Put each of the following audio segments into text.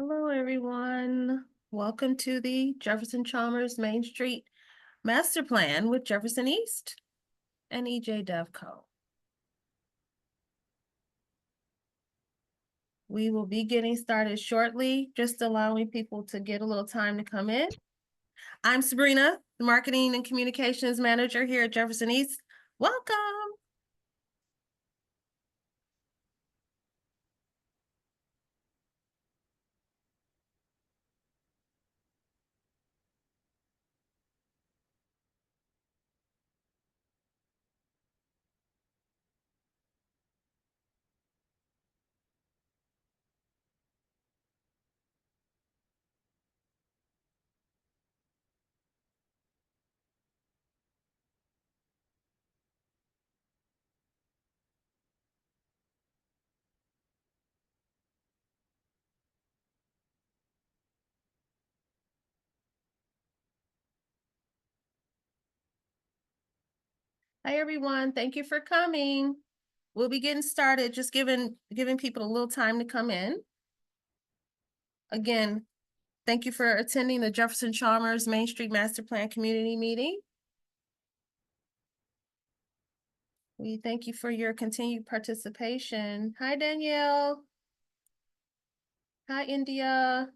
Hello, everyone. Welcome to the Jefferson-Chalmers Mainstreet Master Plan with Jefferson East and EJ DevCo. We will be getting started shortly, just allowing people to get a little time to come in. I'm Sabrina, the Marketing and Communications Manager here at Jefferson East. Welcome. Hi, everyone. Thank you for coming. We'll be getting started, just giving people a little time to come in. Again, thank you for attending the Jefferson-Chalmers Mainstreet Master Plan Community Meeting. We thank you for your continued participation. Hi, Danielle. Hi, India.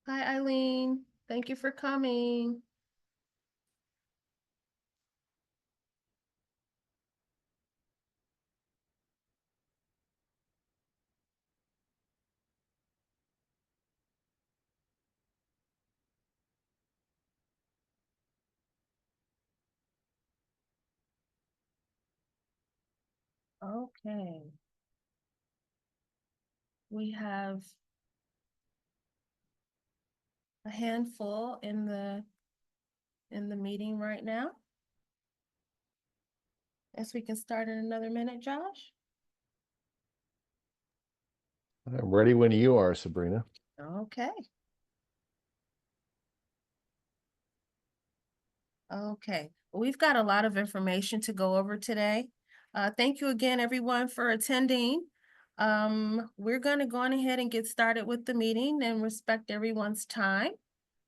Hi, Eileen. Thank you for coming. Okay. We have a handful in the meeting right now. Guess we can start in another minute, Josh. I'm ready when you are, Sabrina. Okay. Okay, we've got a lot of information to go over today. Thank you again, everyone, for attending. We're going to go on ahead and get started with the meeting and respect everyone's time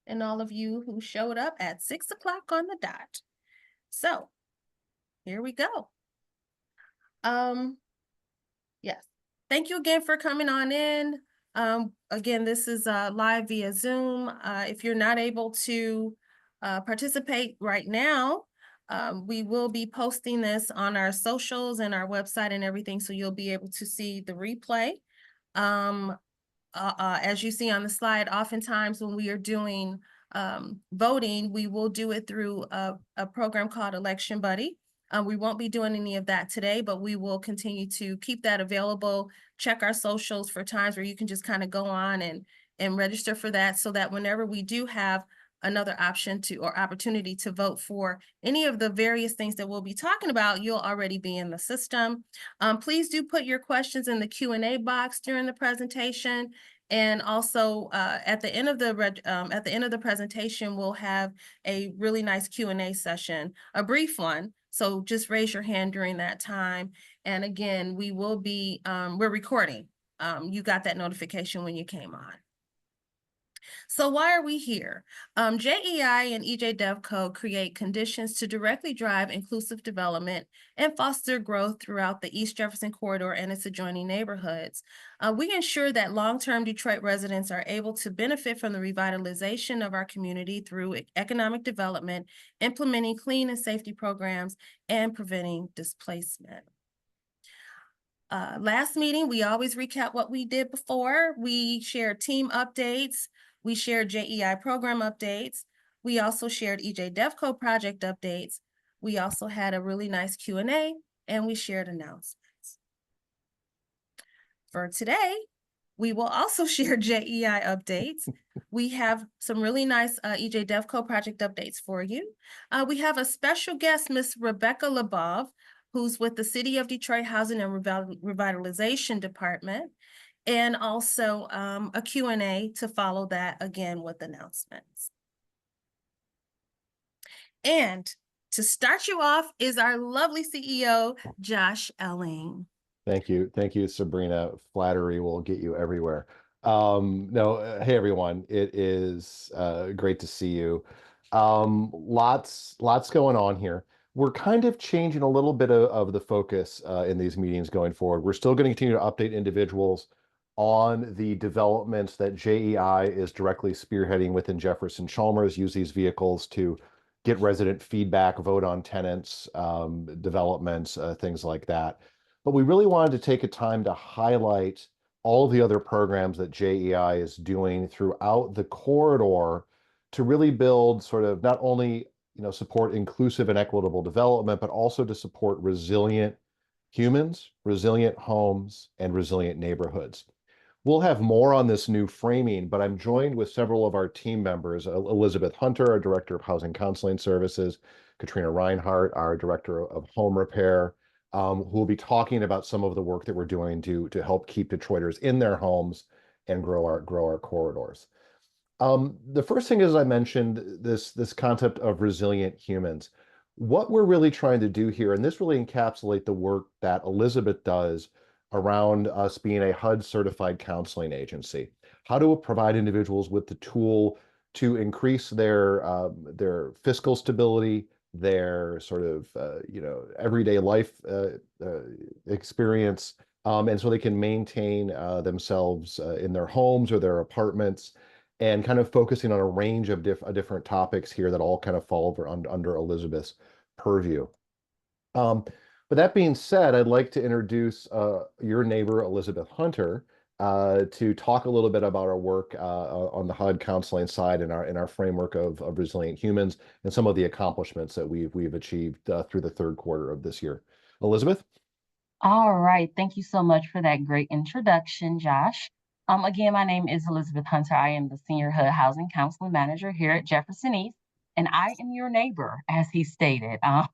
and all of you who showed up at 6 o'clock on the dot. So here we go. Yes, thank you again for coming on in. Again, this is live via Zoom. If you're not able to participate right now, we will be posting this on our socials and our website and everything, so you'll be able to see the replay. As you see on the slide, oftentimes when we are doing voting, we will do it through a program called Election Buddy. We won't be doing any of that today, but we will continue to keep that available. Check our socials for times where you can just kind of go on and register for that, so that whenever we do have another option to or opportunity to vote for any of the various things that we'll be talking about, you'll already be in the system. Please do put your questions in the Q&A box during the presentation. And also at the end of the presentation, we'll have a really nice Q&A session, a brief one. So just raise your hand during that time. And again, we will be, we're recording. You got that notification when you came on. So why are we here? JEI and EJ DevCo create conditions to directly drive inclusive development and foster growth throughout the East Jefferson corridor and its adjoining neighborhoods. We ensure that long-term Detroit residents are able to benefit from the revitalization of our community through economic development, implementing clean and safety programs, and preventing displacement. Last meeting, we always recap what we did before. We shared team updates. We shared JEI program updates. We also shared EJ DevCo project updates. We also had a really nice Q&A, and we shared announcements. For today, we will also share JEI updates. We have some really nice EJ DevCo project updates for you. We have a special guest, Ms. Rebecca Labov, who's with the City of Detroit Housing and Revitalization Department, and also a Q&A to follow that, again, with announcements. And to start you off is our lovely CEO, Josh Elling. Thank you, Sabrina. Flattery will get you everywhere. No, hey everyone, it is great to see you. Lots going on here. We're kind of changing a little bit of the focus in these meetings going forward. We're still going to continue to update individuals on the developments that JEI is directly spearheading within Jefferson-Chalmers. Use these vehicles to get resident feedback, vote on tenants, developments, things like that. But we really wanted to take a time to highlight all the other programs that JEI is doing throughout the corridor to really build sort of not only support inclusive and equitable development, but also to support resilient humans, resilient homes, and resilient neighborhoods. We'll have more on this new framing, but I'm joined with several of our team members, Elizabeth Hunter, our Director of Housing Counseling Services, Katrina Reinhardt, our Director of Home Repair, who will be talking about some of the work that we're doing to help keep Detroiters in their homes and grow our corridors. The first thing is I mentioned this concept of resilient humans. What we're really trying to do here, and this really encapsulate the work that Elizabeth does around us being a HUD certified counseling agency. How to provide individuals with the tool to increase their fiscal stability, their sort of everyday life experience, and so they can maintain themselves in their homes or their apartments, and kind of focusing on a range of different topics here that all kind of fall under Elizabeth's purview. But that being said, I'd like to introduce your neighbor, Elizabeth Hunter, to talk a little bit about our work on the HUD counseling side in our framework of resilient humans and some of the accomplishments that we've achieved through the third quarter of this year. Elizabeth? All right. Thank you so much for that great introduction, Josh. Again, my name is Elizabeth Hunter. I am the Senior HUD Housing Counseling Manager here at Jefferson East, and I am your neighbor, as he stated. I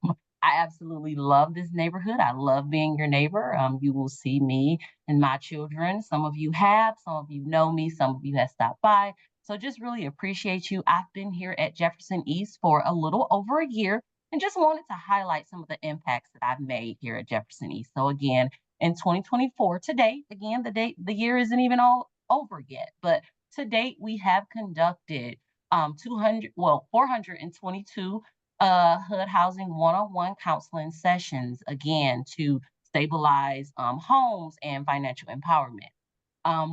absolutely love this neighborhood. I love being your neighbor. You will see me and my children. Some of you have, some of you know me, some of you have stopped by. So just really appreciate you. I've been here at Jefferson East for a little over a year and just wanted to highlight some of the impacts that I've made here at Jefferson East. So again, in 2024, to date, again, the year isn't even all over yet, but to date, we have conducted 422 HUD housing one-on-one counseling sessions, again, to stabilize homes and financial empowerment.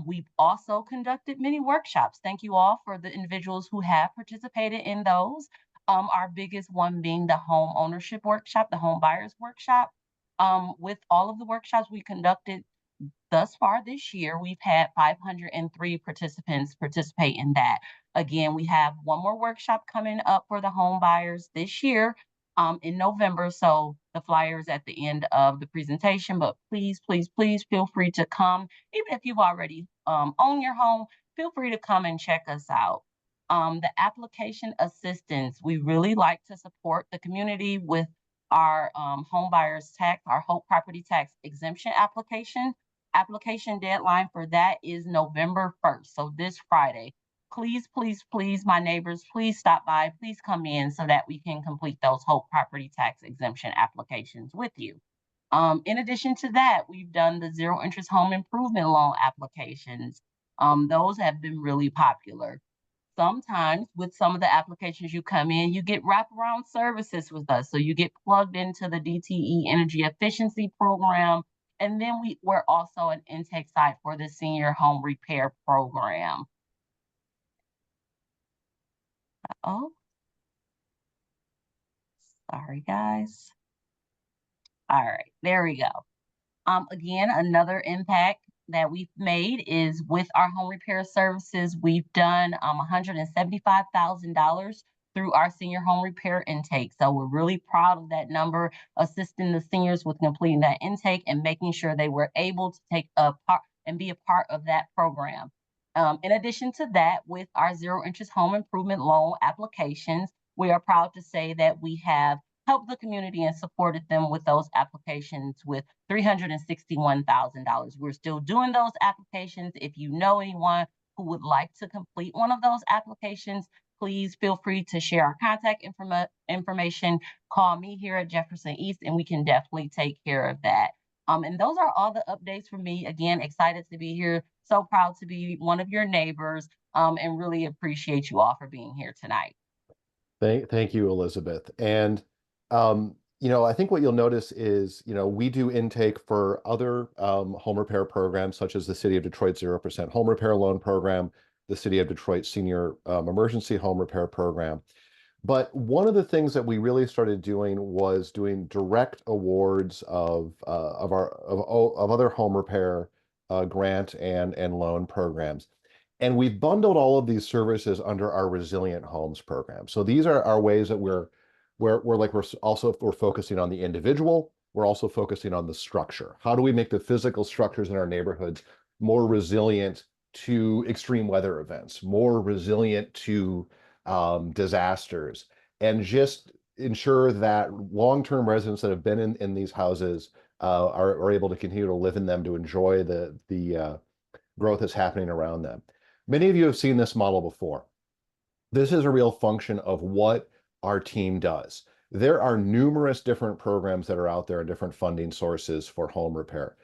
We've also conducted many workshops. Thank you all for the individuals who have participated in those. Our biggest one being the home ownership workshop, the home buyers workshop. With all of the workshops we conducted thus far this year, we've had 503 participants participate in that. Again, we have one more workshop coming up for the home buyers this year in November. So the flyer is at the end of the presentation, but please, please, please feel free to come. Even if you've already owned your home, feel free to come and check us out. The application assistance, we really like to support the community with our home buyers tax, our Hope property tax exemption application. Application deadline for that is November 1st. So this Friday, please, please, please, my neighbors, please stop by, please come in so that we can complete those Hope property tax exemption applications with you. In addition to that, we've done the zero interest home improvement loan applications. Those have been really popular. Sometimes with some of the applications you come in, you get wraparound services with us. So you get plugged into the DTE energy efficiency program. And then we're also an intake site for the senior home repair program. Oh, sorry, guys. All right, there we go. Again, another impact that we've made is with our home repair services. We've done $175,000 through our senior home repair intake. So we're really proud of that number, assisting the seniors with completing that intake and making sure they were able to take a part and be a part of that program. In addition to that, with our zero interest home improvement loan applications, we are proud to say that we have helped the community and supported them with those applications with $361,000. We're still doing those applications. If you know anyone who would like to complete one of those applications, please feel free to share our contact information. Call me here at Jefferson East, and we can definitely take care of that. And those are all the updates for me. Again, excited to be here. So proud to be one of your neighbors, and really appreciate you all for being here tonight. Thank you, Elizabeth. And I think what you'll notice is, we do intake for other home repair programs, such as the City of Detroit 0% Home Repair Loan Program, the City of Detroit Senior Emergency Home Repair Program. But one of the things that we really started doing was doing direct awards of other home repair grant and loan programs. And we've bundled all of these services under our Resilient Homes program. So these are our ways that we're focusing on the individual. We're also focusing on the structure. How do we make the physical structures in our neighborhoods more resilient to extreme weather events, more resilient to disasters, and just ensure that long-term residents that have been in these houses are able to continue to live in them, to enjoy the growth that's happening around them. Many of you have seen this model before. This is a real function of what our team does. There are numerous different programs that are out there and different funding sources for home repair.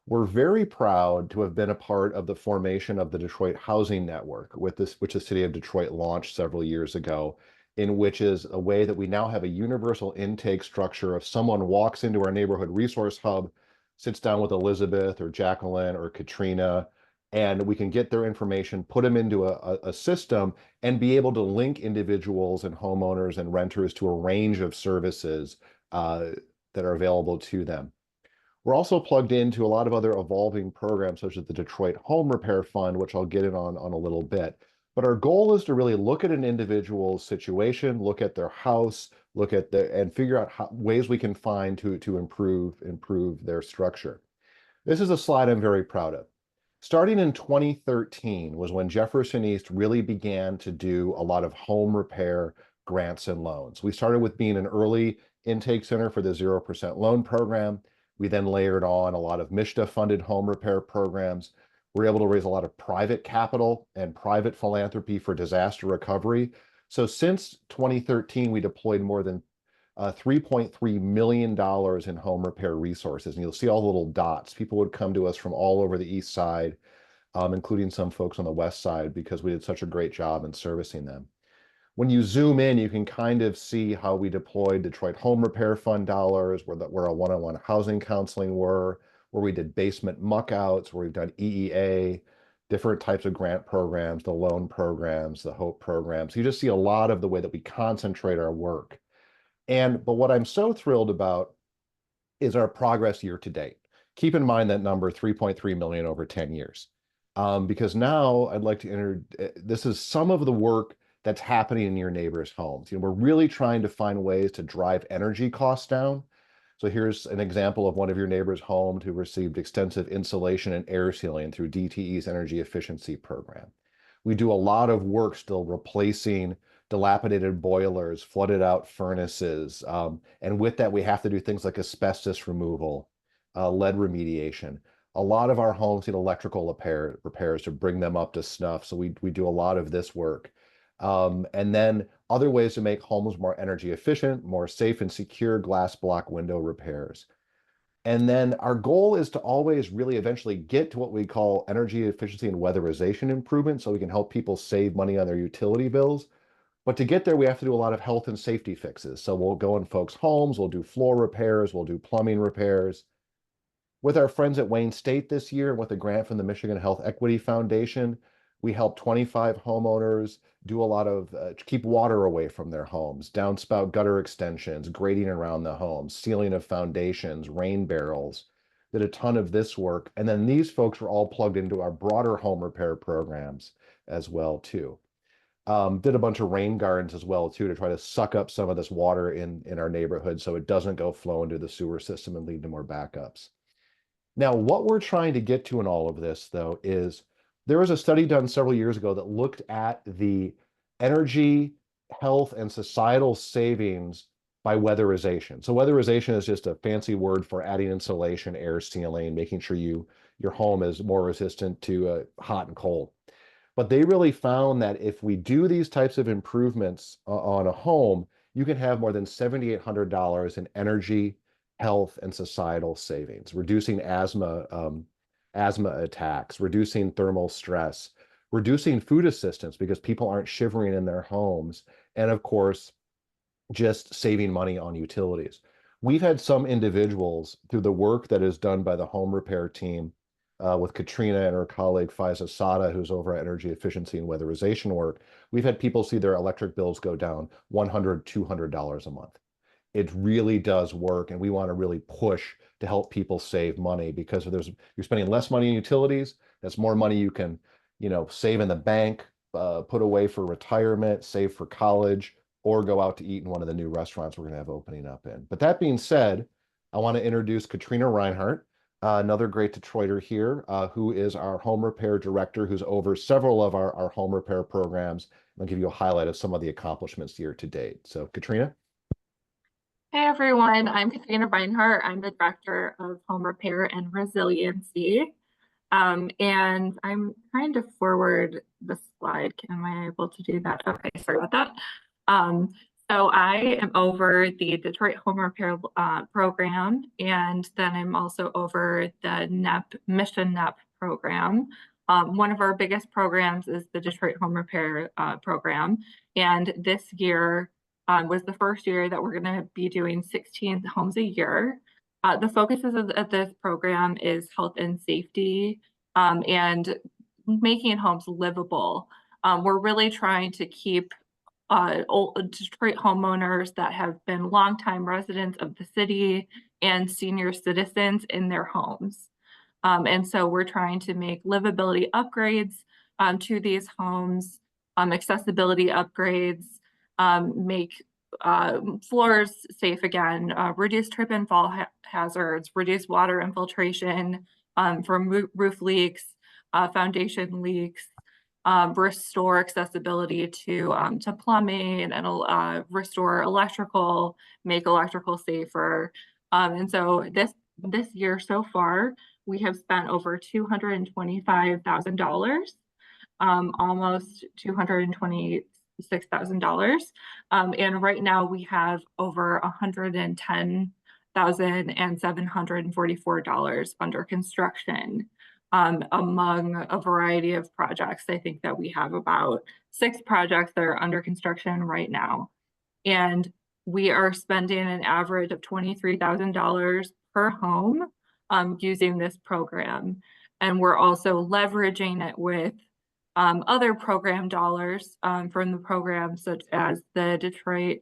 We're very proud to have been a part of the formation of the Detroit Housing Network, which the City of Detroit launched several years ago, in which is a way that we now have a universal intake structure. If someone walks into our neighborhood resource hub, sits down with Elizabeth or Jacqueline or Katrina, and we can get their information, put them into a system, and be able to link individuals and homeowners and renters to a range of services that are available to them. We're also plugged into a lot of other evolving programs, such as the Detroit Home Repair Fund, which I'll get in on a little bit. But our goal is to really look at an individual's situation, look at their house, and figure out ways we can find to improve their structure. This is a slide I'm very proud of. Starting in 2013 was when Jefferson East really began to do a lot of home repair grants and loans. We started with being an early intake center for the 0% loan program. We then layered on a lot of MSHDA-funded home repair programs. We were able to raise a lot of private capital and private philanthropy for disaster recovery. So since 2013, we deployed more than $3.3 million in home repair resources. And you'll see all the little dots. People would come to us from all over the east side, including some folks on the west side, because we did such a great job in servicing them. When you zoom in, you can kind of see how we deployed Detroit Home Repair Fund dollars, where our one-on-one housing counseling were, where we did basement muckouts, where we've done EEA, different types of grant programs, the loan programs, the HOPE programs. You just see a lot of the way that we concentrate our work. But what I'm so thrilled about is our progress year to date. Keep in mind that number, 3.3 million over 10 years. Because now I'd like to enter, this is some of the work that's happening in your neighbors' homes. We're really trying to find ways to drive energy costs down. So here's an example of one of your neighbors' homes who received extensive insulation and air sealing through DTE's energy efficiency program. We do a lot of work still replacing dilapidated boilers, flooded out furnaces. And with that, we have to do things like asbestos removal, lead remediation. A lot of our homes need electrical repairs to bring them up to snuff. So we do a lot of this work. And then other ways to make homes more energy efficient, more safe and secure, glass block window repairs. And then our goal is to always really eventually get to what we call energy efficiency and weatherization improvement, so we can help people save money on their utility bills. But to get there, we have to do a lot of health and safety fixes. So we'll go in folks' homes, we'll do floor repairs, we'll do plumbing repairs. With our friends at Wayne State this year, with a grant from the Michigan Health Equity Foundation, we helped 25 homeowners do a lot of keep water away from their homes, downspout gutter extensions, grading around the homes, sealing of foundations, rain barrels. Did a ton of this work. And then these folks were all plugged into our broader home repair programs as well, too. Did a bunch of rain gardens as well, too, to try to suck up some of this water in our neighborhood so it doesn't go flow into the sewer system and lead to more backups. Now, what we're trying to get to in all of this, though, is there was a study done several years ago that looked at the energy, health, and societal savings by weatherization. So weatherization is just a fancy word for adding insulation, air sealing, making sure your home is more resistant to hot and cold. But they really found that if we do these types of improvements on a home, you can have more than $7,800 in energy health and societal savings, reducing asthma attacks, reducing thermal stress, reducing food assistance because people aren't shivering in their homes, and of course, just saving money on utilities. We've had some individuals through the work that is done by the home repair team with Katrina and her colleague Faiza Sada, who's over at Energy Efficiency and Weatherization Work. We've had people see their electric bills go down $100, $200 a month. It really does work, and we want to really push to help people save money because you're spending less money on utilities. That's more money you can, save in the bank, put away for retirement, save for college, or go out to eat in one of the new restaurants we're going to have opening up in. But that being said, I want to introduce Katrina Reinhardt, another great Detroiter here, who is our home repair director, who's over several of our home repair programs. I'll give you a highlight of some of the accomplishments year to date. So, Katrina. Hey everyone, I'm Katrina Reinhardt. I'm the Director of Home Repair and Resiliency. And I'm trying to forward the slide. Am I able to do that? Okay, sorry about that. So I am over the Detroit Home Repair program, and then I'm also over the Mission NEP program. One of our biggest programs is the Detroit Home Repair program, and this year was the first year that we're going to be doing 16 homes a year. The focuses of this program is health and safety and making homes livable. We're really trying to keep old Detroit homeowners that have been longtime residents of the city and senior citizens in their homes. And so we're trying to make livability upgrades to these homes, accessibility upgrades, make floors safe again, reduce trip and fall hazards, reduce water infiltration from roof leaks, foundation leaks, restore accessibility to plumbing, and restore electrical, make electrical safer. And so this year so far, we have spent over $225,000, almost $226,000. And right now we have over $110,744 under construction. Among a variety of projects. I think that we have about 6 projects that are under construction right now. And we are spending an average of $23,000 per home using this program. And we're also leveraging it with other program dollars from the program, such as the Detroit,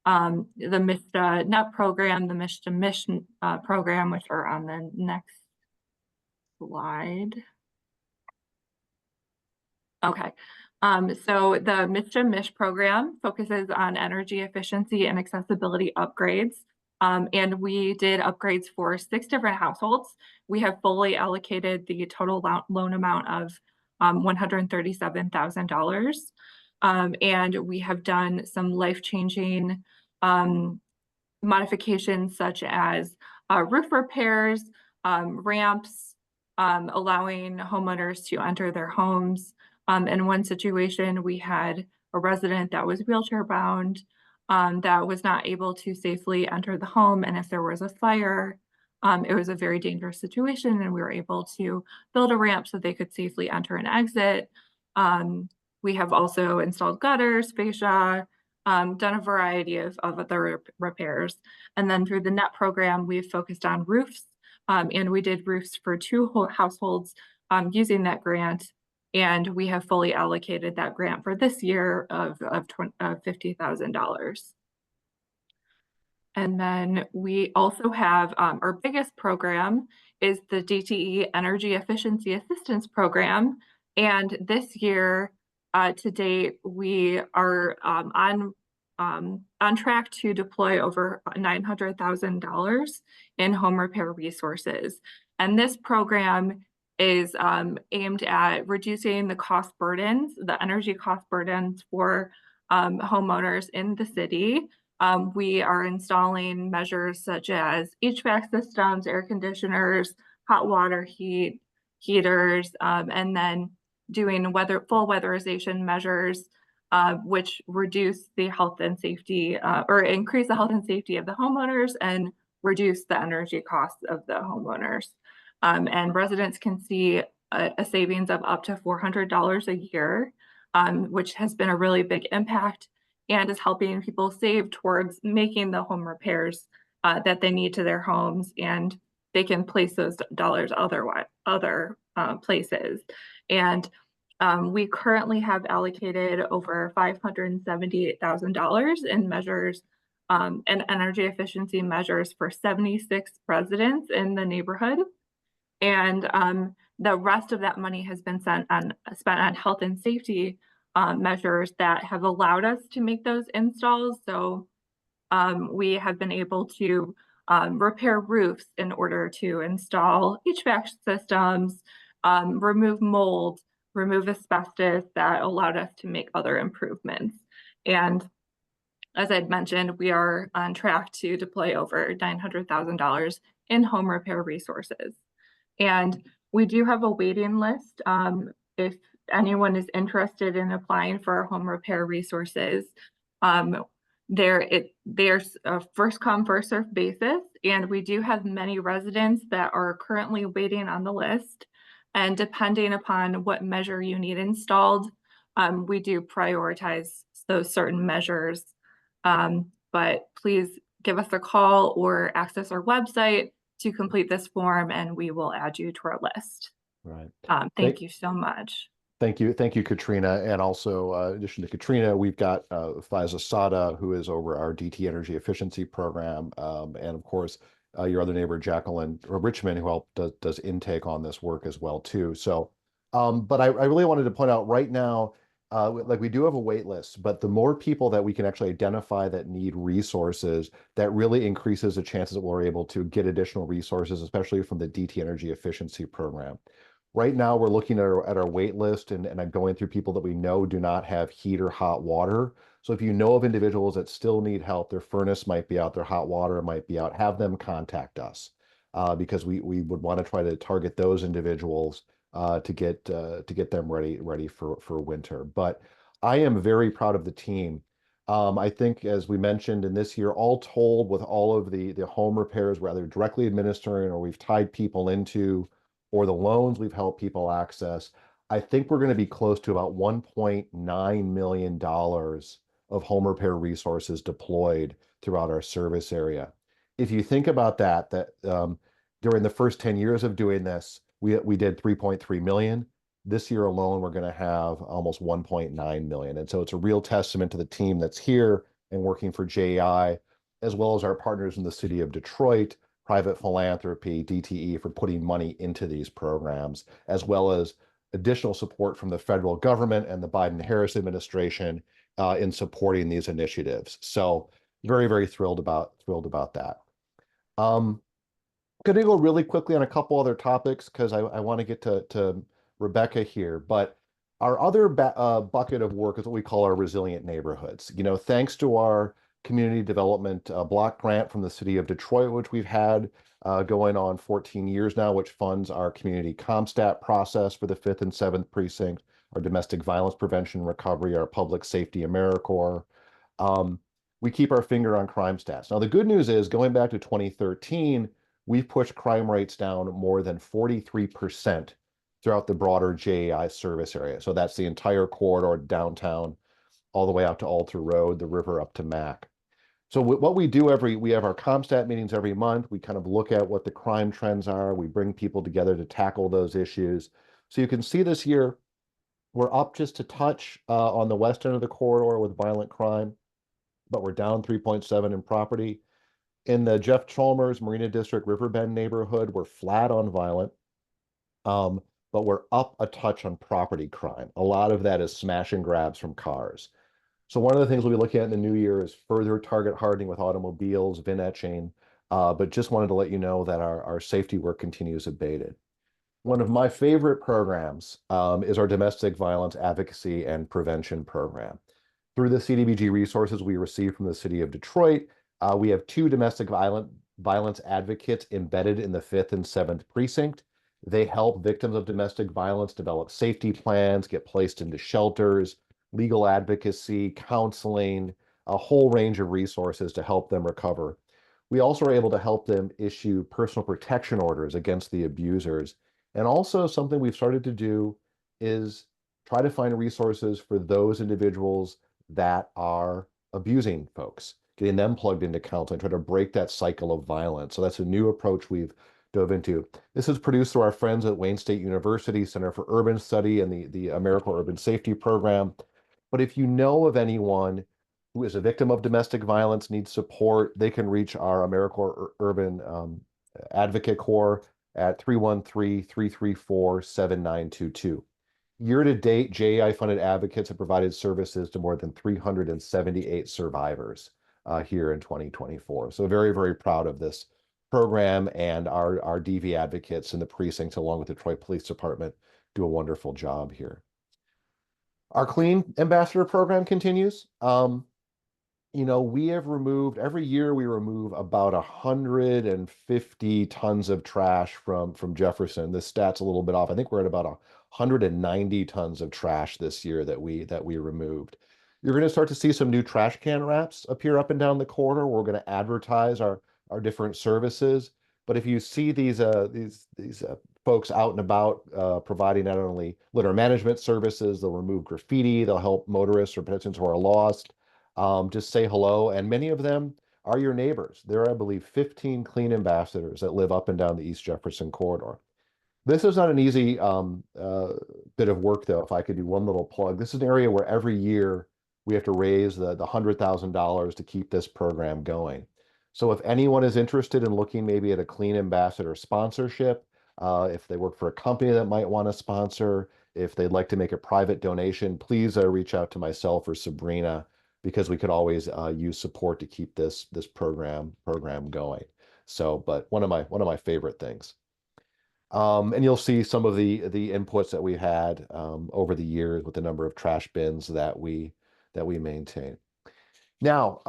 the MISTA NET program, the MISTA Mission program, which are on the next slide. Okay. So the MISTA program focuses on energy efficiency and accessibility upgrades. And we did upgrades for 6 different households. We have fully allocated the total loan amount of $137,000. And we have done some life-changing modifications such as roof repairs, ramps, allowing homeowners to enter their homes. In one situation, we had a resident that was wheelchair bound that was not able to safely enter the home. And if there was a fire, it was a very dangerous situation, and we were able to build a ramp so they could safely enter and exit. We have also installed gutters, fascia, done a variety of other repairs. And then through the NET program, we've focused on roofs. And we did roofs for 2 households using that grant. And we have fully allocated that grant for this year of $50,000. And then we also have our biggest program is the DTE Energy Efficiency Assistance Program. And this year, to date, we are on track to deploy over $900,000 in home repair resources. And this program is aimed at reducing the cost burdens, the energy cost burdens for homeowners in the city. We are installing measures such as HVAC systems, air conditioners, hot water heaters, and then doing full weatherization measures, which reduce the health and safety or increase the health and safety of the homeowners and reduce the energy costs of the homeowners. And residents can see a savings of up to $400 a year, which has been a really big impact and is helping people save towards making the home repairs that they need to their homes, and they can place those dollars other places. And we currently have allocated over $578,000 in measures and energy efficiency measures for 76 residents in the neighborhood. And the rest of that money has been spent on health and safety measures that have allowed us to make those installs. So we have been able to repair roofs in order to install HVAC systems, remove mold, remove asbestos, that allowed us to make other improvements. And as I'd mentioned, we are on track to deploy over $900,000 in home repair resources. And we do have a waiting list. If anyone is interested in applying for home repair resources, there's a first come, first served basis. And we do have many residents that are currently waiting on the list. And depending upon what measure you need installed, we do prioritize those certain measures. But please give us a call or access our website to complete this form, and we will add you to our list. Right. Thank you so much. Thank you, Katrina. And also, in addition to Katrina, we've got Faiza Sada, who is over our DT Energy Efficiency Program, and of course, your other neighbor, Jacqueline Richmond, who does intake on this work as well too. So, but I really wanted to point out right now, like we do have a wait list, but the more people that we can actually identify that need resources, that really increases the chances that we're able to get additional resources, especially from the DT Energy Efficiency Program. Right now, we're looking at our wait list, and I'm going through people that we know do not have heat or hot water. So if you know of individuals that still need help, their furnace might be out, their hot water might be out, have them contact us, because we would want to try to target those individuals to get them ready for winter. But I am very proud of the team. I think, as we mentioned, in this year, all told, with all of the home repairs, whether directly administering or we've tied people into, or the loans we've helped people access, I think we're going to be close to about $1.9 million of home repair resources deployed throughout our service area. If you think about that during the first 10 years of doing this, we did 3.3 million. This year alone, we're going to have almost 1.9 million. And so it's a real testament to the team that's here and working for JEI, as well as our partners in the city of Detroit, private philanthropy, DTE, for putting money into these programs, as well as additional support from the federal government and the Biden-Harris administration in supporting these initiatives. So very, very thrilled about that. Going to go really quickly on a couple other topics because I want to get to Rebecca here, but our other bucket of work is what we call our resilient neighborhoods. Thanks to our community development block grant from the city of Detroit, which we've had going on 14 years now, which funds our community CompStat process for the 5th and 7th precinct, our domestic violence prevention and recovery, our public safety AmeriCorps. We keep our finger on crime stats. Now, the good news is, going back to 2013, we've pushed crime rates down more than 43% throughout the broader JEI service area. So that's the entire corridor downtown, all the way out to Alter Road, the river up to Mac. So what we do we have our CompStat meetings every month. We kind of look at what the crime trends are. We bring people together to tackle those issues. So you can see this year, we're up just a touch on the west end of the corridor with violent crime, but we're down 3.7 in property. In the Jefferson-Chalmers Marina District Riverbend neighborhood, we're flat on violent, but we're up a touch on property crime. A lot of that is smash and grabs from cars. So one of the things we'll be looking at in the new year is further target hardening with automobiles, VIN etching, but just wanted to let you know that our safety work continues abated. One of my favorite programs is our domestic violence advocacy and prevention program. Through the CDBG resources we receive from the city of Detroit, we have 2 domestic violence advocates embedded in the 5th and 7th precinct. They help victims of domestic violence develop safety plans, get placed into shelters, legal advocacy, counseling, a whole range of resources to help them recover. We also are able to help them issue personal protection orders against the abusers. And also something we've started to do is try to find resources for those individuals that are abusing folks, getting them plugged into counseling, try to break that cycle of violence. So that's a new approach we've dove into. This is produced through our friends at Wayne State University Center for Urban Study and the American Urban Safety Program. But if you know of anyone who is a victim of domestic violence, needs support, they can reach our AmeriCorps Urban Advocate Corps at 313-334-7922. Year to date, JEI funded advocates have provided services to more than 378 survivors here in 2024. So very, very proud of this program, and our DV advocates in the precincts, along with the Detroit Police Department, do a wonderful job here. Our Clean Ambassador program continues. We have removed, every year we remove about 150 tons of trash from Jefferson. This stat's a little bit off. I think we're at about 190 tons of trash this year that we removed. You're going to start to see some new trash can wraps appear up and down the corridor. We're going to advertise our different services. But if you see these folks out and about providing not only litter management services, they'll remove graffiti, they'll help motorists or pedestrians who are lost. Just say hello. And many of them are your neighbors. There are, I believe, 15 Clean Ambassadors that live up and down the East Jefferson corridor. This is not an easy bit of work, though, if I could do one little plug. This is an area where every year we have to raise the $100,000 to keep this program going. So if anyone is interested in looking maybe at a Clean Ambassador sponsorship, if they work for a company that might want to sponsor, if they'd like to make a private donation, please reach out to myself or Sabrina, because we could always use support to keep this program going. So, but one of my favorite things. And you'll see some of the inputs that we had over the years with the number of trash bins that we maintain. Now,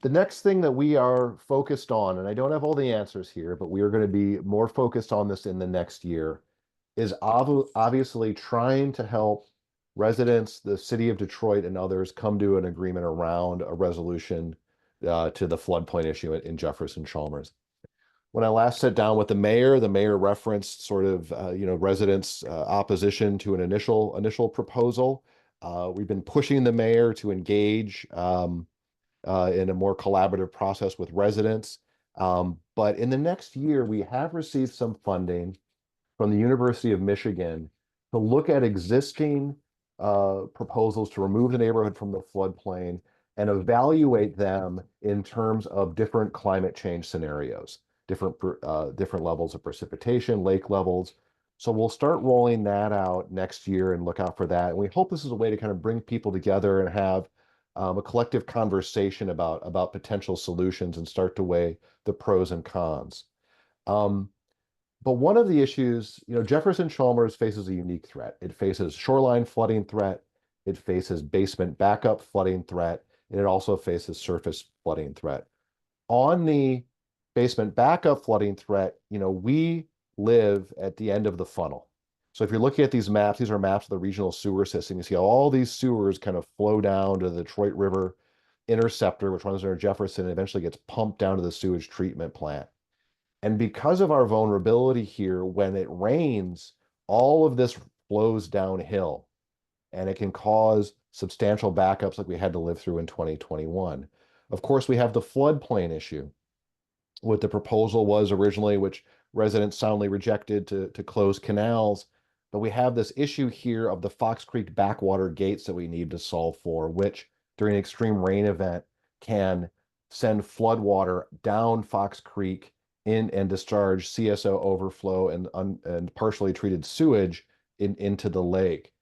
the next thing that we are focused on, and I don't have all the answers here, but we are going to be more focused on this in the next year, is obviously trying to help residents, the city of Detroit, and others come to an agreement around a resolution to the floodplain issue in Jefferson-Chalmers. When I last sat down with the mayor referenced sort of residents' opposition to an initial proposal. We've been pushing the mayor to engage in a more collaborative process with residents. But in the next year, we have received some funding from the University of Michigan to look at existing proposals to remove the neighborhood from the floodplain and evaluate them in terms of different climate change scenarios, different levels of precipitation, lake levels. So we'll start rolling that out next year and look out for that. And we hope this is a way to kind of bring people together and have a collective conversation about potential solutions and start to weigh the pros and cons. But one of the issues, Jefferson-Chalmers faces a unique threat. It faces shoreline flooding threat, it faces basement backup flooding threat, and it also faces surface flooding threat. On the basement backup flooding threat, we live at the end of the funnel. So if you're looking at these maps, these are maps of the regional sewer system. You see how all these sewers kind of flow down to the Detroit River interceptor, which runs under Jefferson, and eventually gets pumped down to the sewage treatment plant. And because of our vulnerability here, when it rains, all of this flows downhill, and it can cause substantial backups like we had to live through in 2021. Of course, we have the floodplain issue. What the proposal was originally, which residents soundly rejected, to close canals. But we have this issue here of the Fox Creek backwater gates that we need to solve for, which during an extreme rain event can send flood water down Fox Creek in and discharge CSO overflow and partially treated sewage into the lake.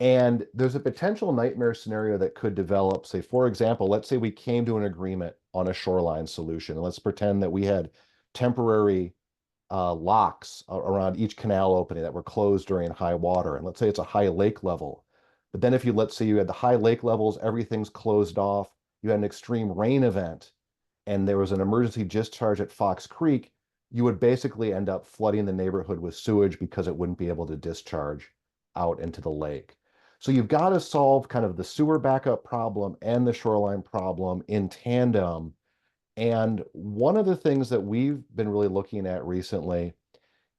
And there's a potential nightmare scenario that could develop. Say, for example, let's say we came to an agreement on a shoreline solution. And let's pretend that we had temporary locks around each canal opening that were closed during high water. And let's say it's a high lake level. But then if let's say you had the high lake levels, everything's closed off, you had an extreme rain event, and there was an emergency discharge at Fox Creek, you would basically end up flooding the neighborhood with sewage because it wouldn't be able to discharge out into the lake. So you've got to solve kind of the sewer backup problem and the shoreline problem in tandem. And one of the things that we've been really looking at recently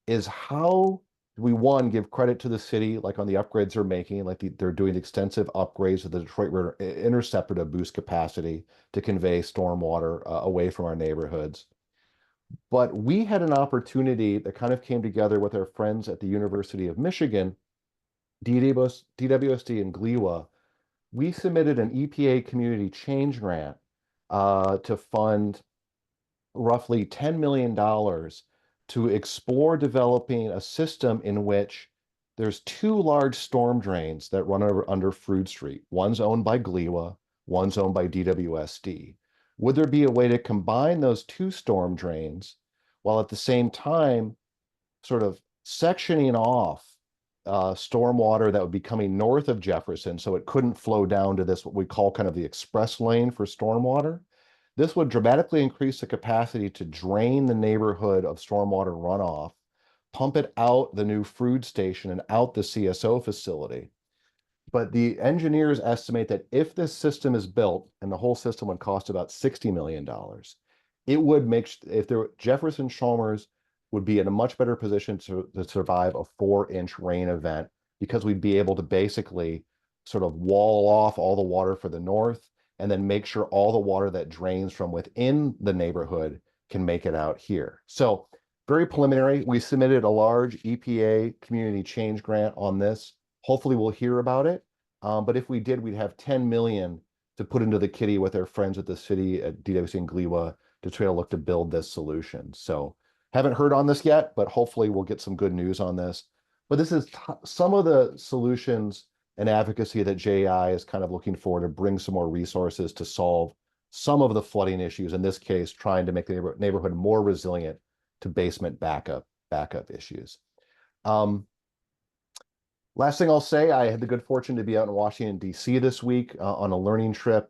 is how do we, one, give credit to the city, like on the upgrades they're making, like they're doing extensive upgrades to the Detroit River Interceptor to boost capacity to convey stormwater away from our neighborhoods. But we had an opportunity that kind of came together with our friends at the University of Michigan, DWSD and GLEWA. We submitted an EPA community change grant to fund roughly $10 million to explore developing a system in which there's two large storm drains that run under Frood Street. One's owned by GLEWA, one's owned by DWSD. Would there be a way to combine those two storm drains while at the same time sort of sectioning off stormwater that would be coming north of Jefferson so it couldn't flow down to this, what we call kind of the express lane for stormwater? This would dramatically increase the capacity to drain the neighborhood of stormwater runoff, pump it out the new Frood station and out the CSO facility. But the engineers estimate that if this system is built, and the whole system would cost about $60 million, it would make, if there, Jefferson-Chalmers would be in a much better position to survive a 4-inch rain event, because we'd be able to basically sort of wall off all the water for the north and then make sure all the water that drains from within the neighborhood can make it out here. So very preliminary. We submitted a large EPA community change grant on this. Hopefully we'll hear about it. But if we did, we'd have 10 million to put into the kitty with our friends at the city at DWC and GLEWA to try to look to build this solution. So haven't heard on this yet, but hopefully we'll get some good news on this. But this is some of the solutions and advocacy that JI is kind of looking for to bring some more resources to solve some of the flooding issues. In this case, trying to make the neighborhood more resilient to basement backup issues. Last thing I'll say, I had the good fortune to be out in Washington, D.C. this week on a learning trip,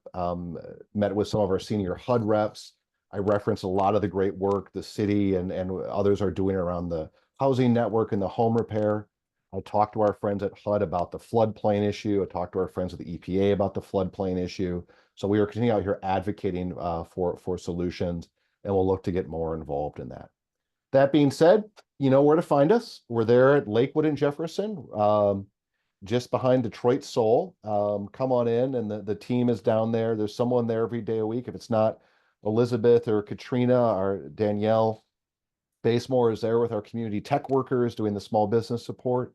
met with some of our senior HUD reps. I referenced a lot of the great work the city and others are doing around the housing network and the home repair. I talked to our friends at HUD about the floodplain issue. I talked to our friends at the EPA about the floodplain issue. So we are continuing out here advocating for solutions, and we'll look to get more involved in that. That being said, you know where to find us. We're there at Lakewood and Jefferson, just behind Detroit Soul. Come on in, and the team is down there. There's someone there every day a week. If it's not Elizabeth or Katrina or Danielle, Basemore is there with our community tech workers doing the small business support.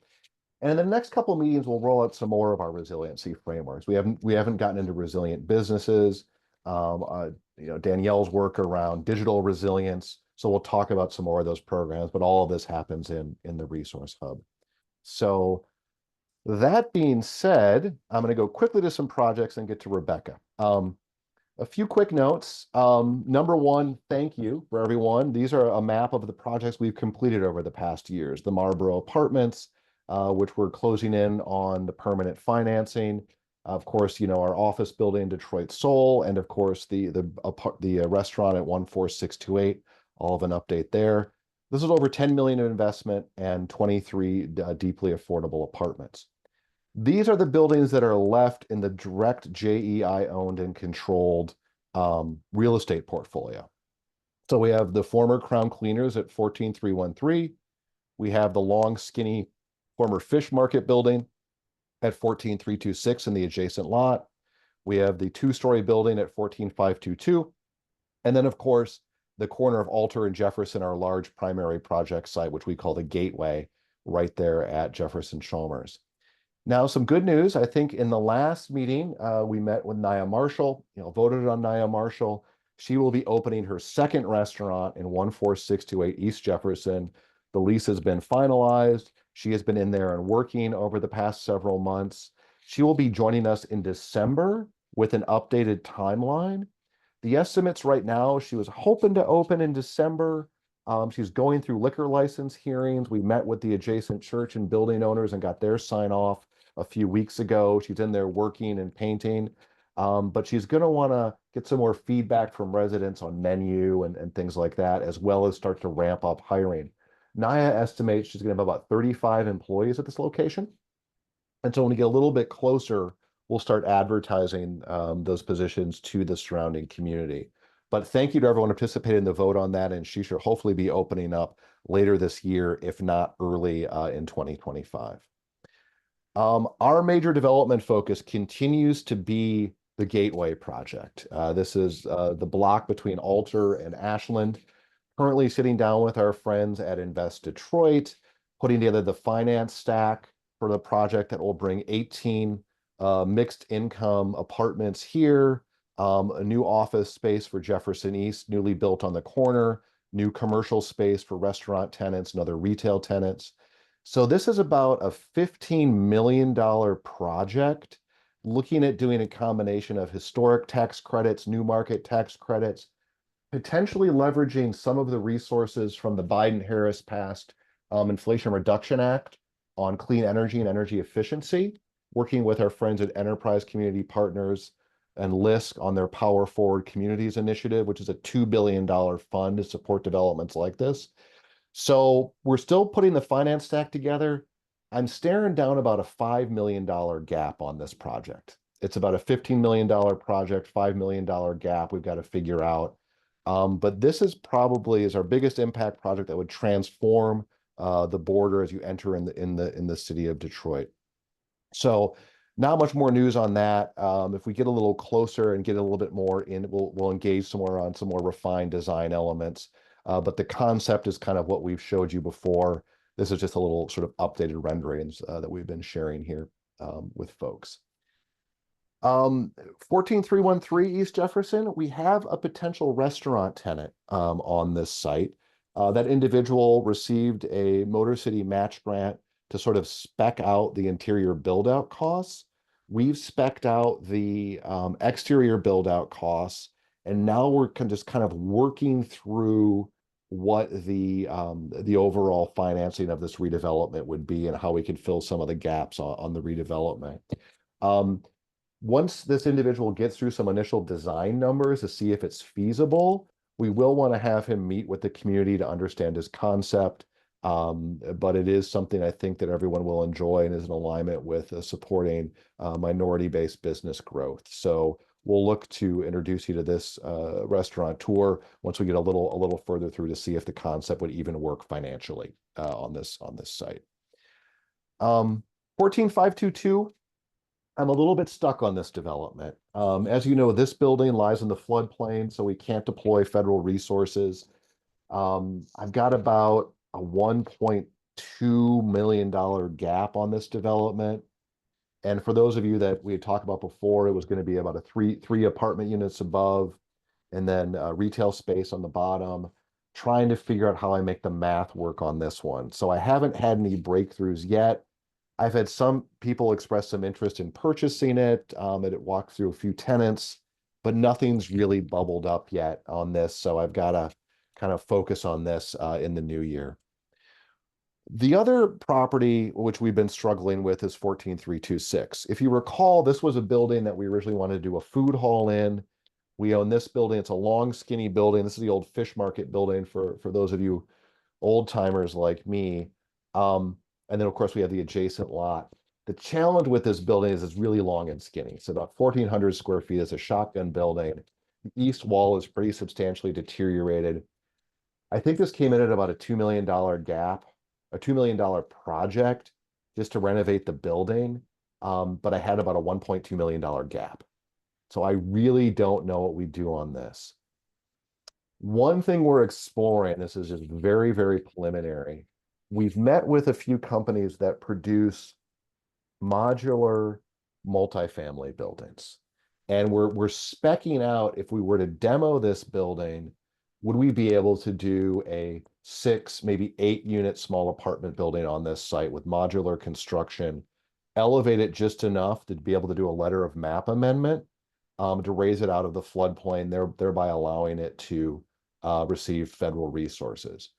And in the next couple of meetings, we'll roll out some more of our resiliency frameworks. We haven't gotten into resilient businesses. Danielle's work around digital resilience. So we'll talk about some more of those programs, but all of this happens in the resource hub. So that being said, I'm going to go quickly to some projects and get to Rebecca. A few quick notes. Number one, thank you for everyone. These are a map of the projects we've completed over the past years. The Marlboro Apartments, which we're closing in on the permanent financing. Of course, our office building, Detroit Soul, and of course the restaurant at 14628. All of an update there. This is over 10 million of investment and 23 deeply affordable apartments. These are the buildings that are left in the direct JEI owned and controlled real estate portfolio. So we have the former Crown Cleaners at 14313. We have the long, skinny former Fish Market building at 14326 in the adjacent lot. We have the 2-story building at 14522. And then, of course, the corner of Alter and Jefferson, our large primary project site, which we call the Gateway, right there at Jefferson-Chalmers. Now, some good news. I think in the last meeting, we met with Nia Marshall, voted on Nia Marshall. She will be opening her second restaurant in 14628 East Jefferson. The lease has been finalized. She has been in there and working over the past several months. She will be joining us in December with an updated timeline. The estimates right now, she was hoping to open in December. She's going through liquor license hearings. We met with the adjacent church and building owners and got their sign off a few weeks ago. She's in there working and painting, but she's going to want to get some more feedback from residents on menu and things like that, as well as start to ramp up hiring. Nia estimates she's going to have about 35 employees at this location. And so when we get a little bit closer, we'll start advertising those positions to the surrounding community. But thank you to everyone who participated in the vote on that, and she should hopefully be opening up later this year, if not early in 2025. Our major development focus continues to be the Gateway project. This is the block between Alter and Ashland. Currently sitting down with our friends at Invest Detroit, putting together the finance stack for the project that will bring 18 mixed income apartments here, a new office space for Jefferson East, newly built on the corner, new commercial space for restaurant tenants and other retail tenants. So this is about a $15 million project, looking at doing a combination of historic tax credits, new market tax credits, potentially leveraging some of the resources from the Biden-Harris passed Inflation Reduction Act on clean energy and energy efficiency, working with our friends at Enterprise Community Partners and LISC on their Power Forward Communities Initiative, which is a $2 billion fund to support developments like this. So we're still putting the finance stack together. I'm staring down about a $5 million gap on this project. It's about a $15 million project, $5 million gap we've got to figure out. But this is probably our biggest impact project that would transform the border as you enter in the city of Detroit. So not much more news on that. If we get a little closer and get a little bit more in, we'll engage some more on some more refined design elements. But the concept is kind of what we've showed you before. This is just a little sort of updated renderings that we've been sharing here with folks. 14313 East Jefferson, we have a potential restaurant tenant on this site. That individual received a Motor City match grant to sort of spec out the interior build-out costs. We've spec'd out the exterior build-out costs, and now we're just kind of working through what the overall financing of this redevelopment would be and how we could fill some of the gaps on the redevelopment. Once this individual gets through some initial design numbers to see if it's feasible, we will want to have him meet with the community to understand his concept. But it is something I think that everyone will enjoy and is in alignment with supporting minority-based business growth. So we'll look to introduce you to this restaurant tour once we get a little further through to see if the concept would even work financially on this site. 14522. I'm a little bit stuck on this development. As you know, this building lies in the floodplain, so we can't deploy federal resources. I've got about a $1.2 million gap on this development. And for those of you that we had talked about before, it was going to be about a three apartment units above, and then retail space on the bottom, trying to figure out how I make the math work on this one. So I haven't had any breakthroughs yet. I've had some people express some interest in purchasing it, and it walked through a few tenants, but nothing's really bubbled up yet on this. So I've got to kind of focus on this in the new year. The other property which we've been struggling with is 14326. If you recall, this was a building that we originally wanted to do a food hall in. We own this building. It's a long, skinny building. This is the old fish market building for those of you old timers like me. And then, of course, we have the adjacent lot. The challenge with this building is it's really long and skinny. So about 1,400 square feet is a shotgun building. The east wall is pretty substantially deteriorated. I think this came in at about a $2 million gap, a $2 million project just to renovate the building. But I had about a $1.2 million gap. So I really don't know what we do on this. One thing we're exploring, this is just very, very preliminary. We've met with a few companies that produce modular multifamily buildings. And we're speccing out, if we were to demo this building, would we be able to do a 6, maybe 8 unit small apartment building on this site with modular construction, elevate it just enough to be able to do a letter of map amendment to raise it out of the floodplain, thereby allowing it to receive federal resources.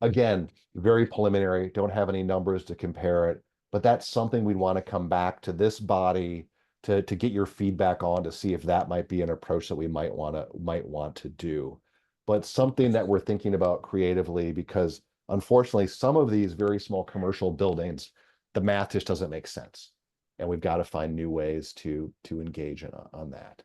Again, very preliminary, don't have any numbers to compare it, but that's something we'd want to come back to this body to get your feedback on to see if that might be an approach that we might want to do. But something that we're thinking about creatively, because unfortunately, some of these very small commercial buildings, the math just doesn't make sense. And we've got to find new ways to engage on that.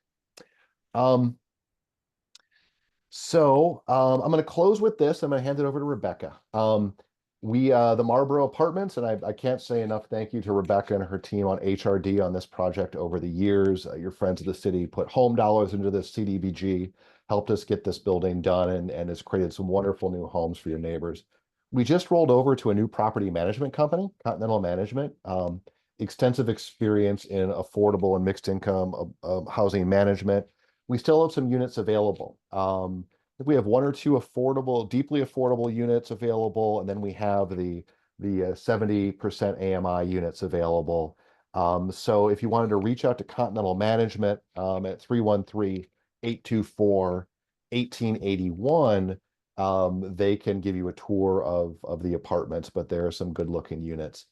So I'm going to close with this. I'm going to hand it over to Rebecca. The Marlboro Apartments, and I can't say enough thank you to Rebecca and her team on HRD on this project over the years. Your friends of the city put home dollars into this CDBG, helped us get this building done, and has created some wonderful new homes for your neighbors. We just rolled over to a new property management company, Continental Management, extensive experience in affordable and mixed income housing management. We still have some units available. We have one or two affordable, deeply affordable units available, and then we have the 70% AMI units available. So if you wanted to reach out to Continental Management at 313-824-1881, they can give you a tour of the apartments, but there are some good looking units.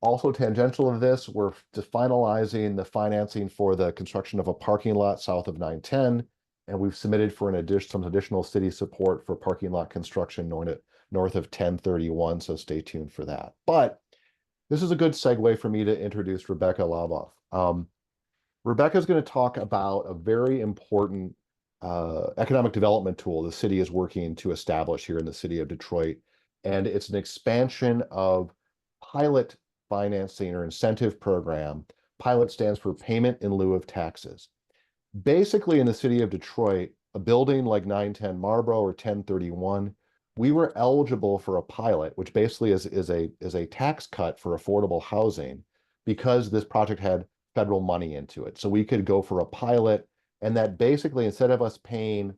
Also tangential of this, we're finalizing the financing for the construction of a parking lot south of 910. And we've submitted for some additional city support for parking lot construction north of 1031. So stay tuned for that. But this is a good segue for me to introduce Rebecca Labov. Rebecca is going to talk about a very important economic development tool the city is working to establish here in the city of Detroit. And it's an expansion of pilot financing or incentive program. Pilot stands for payment in lieu of taxes. Basically, in the city of Detroit, a building like 910 Marlboro or 1031, we were eligible for a pilot, which basically is a tax cut for affordable housing because this project had federal money into it. So we could go for a pilot, and that basically, instead of us paying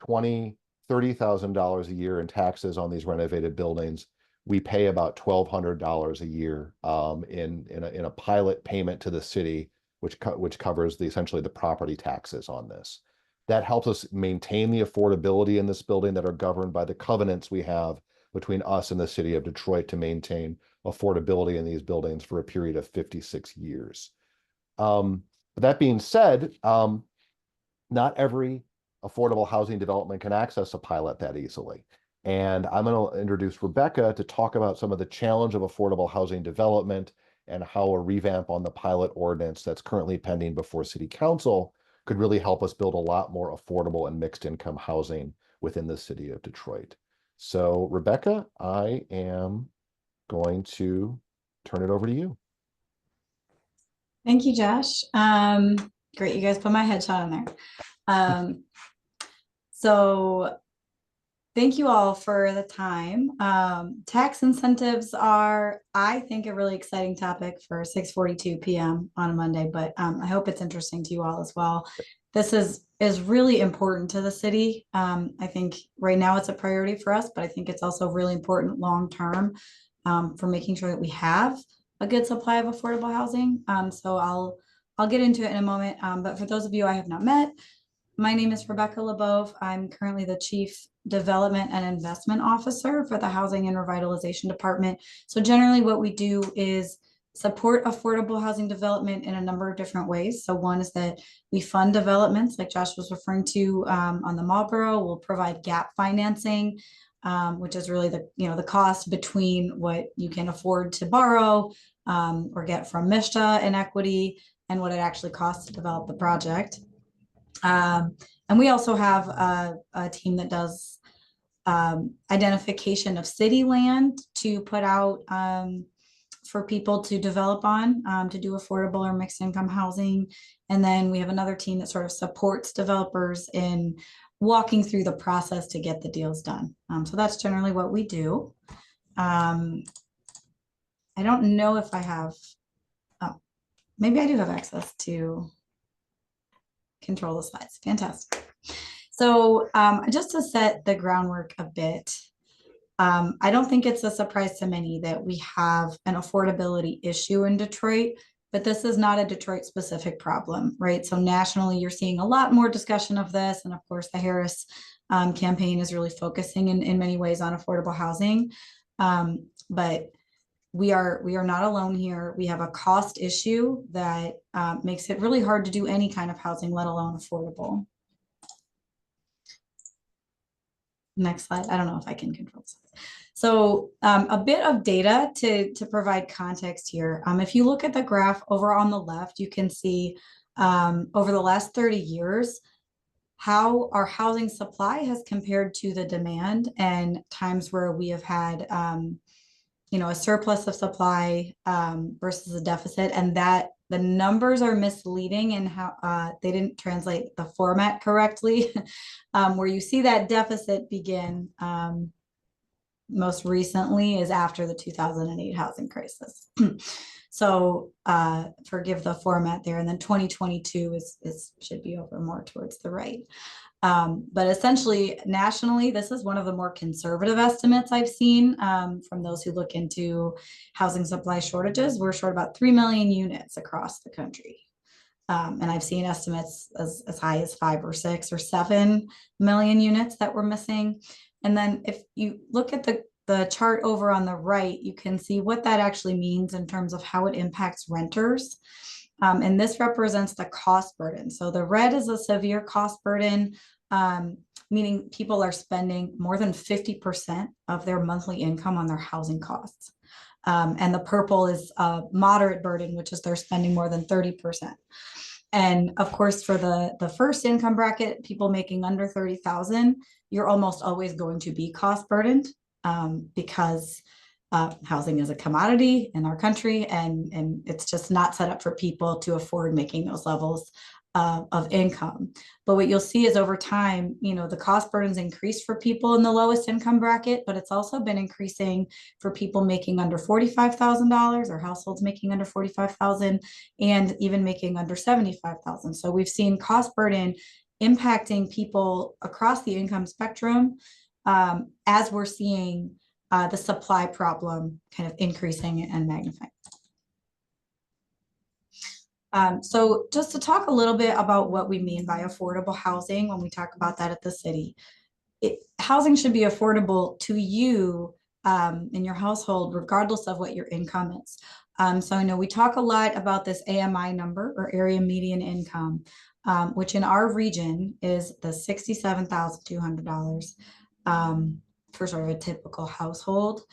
$20,000, $30,000 a year in taxes on these renovated buildings, we pay about $1,200 a year in a pilot payment to the city, which covers essentially the property taxes on this. That helps us maintain the affordability in this building that are governed by the covenants we have between us and the city of Detroit to maintain affordability in these buildings for a period of 56 years. That being said, not every affordable housing development can access a pilot that easily. And I'm going to introduce Rebecca to talk about some of the challenge of affordable housing development and how a revamp on the pilot ordinance that's currently pending before City Council could really help us build a lot more affordable and mixed income housing within the city of Detroit. So Rebecca, I am going to turn it over to you. Thank you, Josh. Great, you guys put my headshot on there. So thank you all for the time. Tax incentives are, I think, a really exciting topic for 6:42 p.m. on a Monday, but I hope it's interesting to you all as well. This is really important to the city. I think right now it's a priority for us, but I think it's also really important long-term for making sure that we have a good supply of affordable housing. So I'll get into it in a moment. But for those of you I have not met, my name is Rebecca Labov. I'm currently the Chief Development and Investment Officer for the Housing and Revitalization Department. So generally what we do is support affordable housing development in a number of different ways. So one is that we fund developments like Josh was referring to on the Marlboro. We'll provide gap financing, which is really the cost between what you can afford to borrow or get from MISHDA in equity and what it actually costs to develop the project. And we also have a team that does identification of city land to put out for people to develop on to do affordable or mixed income housing. And then we have another team that sort of supports developers in walking through the process to get the deals done. So that's generally what we do. I don't know if I have, maybe I do have access to control the slides. Fantastic. So just to set the groundwork a bit, I don't think it's a surprise to many that we have an affordability issue in Detroit, but this is not a Detroit specific problem, right? So nationally, you're seeing a lot more discussion of this. And of course, the Harris campaign is really focusing in many ways on affordable housing. But we are not alone here. We have a cost issue that makes it really hard to do any kind of housing, let alone affordable. Next slide. I don't know if I can control this. So a bit of data to provide context here. If you look at the graph over on the left, you can see over the last 30 years, how our housing supply has compared to the demand, and times where we have had, a surplus of supply versus a deficit, and that the numbers are misleading and how they didn't translate the format correctly. Where you see that deficit begin most recently is after the 2008 housing crisis. So forgive the format there. And then 2022 is should be over more towards the right. But essentially, nationally, this is one of the more conservative estimates I've seen from those who look into housing supply shortages. We're short about 3 million units across the country. And I've seen estimates as high as 5 or 6 or 7 million units that we're missing. And then if you look at the chart over on the right, you can see what that actually means in terms of how it impacts renters. And this represents the cost burden. So the red is a severe cost burden, meaning people are spending more than 50% of their monthly income on their housing costs. And the purple is a moderate burden, which is they're spending more than 30%. And of course, for the first income bracket, people making under 30,000, you're almost always going to be cost burdened because housing is a commodity in our country, and it's just not set up for people to afford making those levels of income. But what you'll see is over time, the cost burdens increased for people in the lowest income bracket, but it's also been increasing for people making under $45,000 or households making under $45,000 and even making under $75,000. So we've seen cost burden impacting people across the income spectrum as we're seeing the supply problem kind of increasing and magnifying. So just to talk a little bit about what we mean by affordable housing when we talk about that at the city. Housing should be affordable to you in your household, regardless of what your income is. So I know we talk a lot about this AMI number, or area median income, which in our region is the $67,200 for sort of a typical household.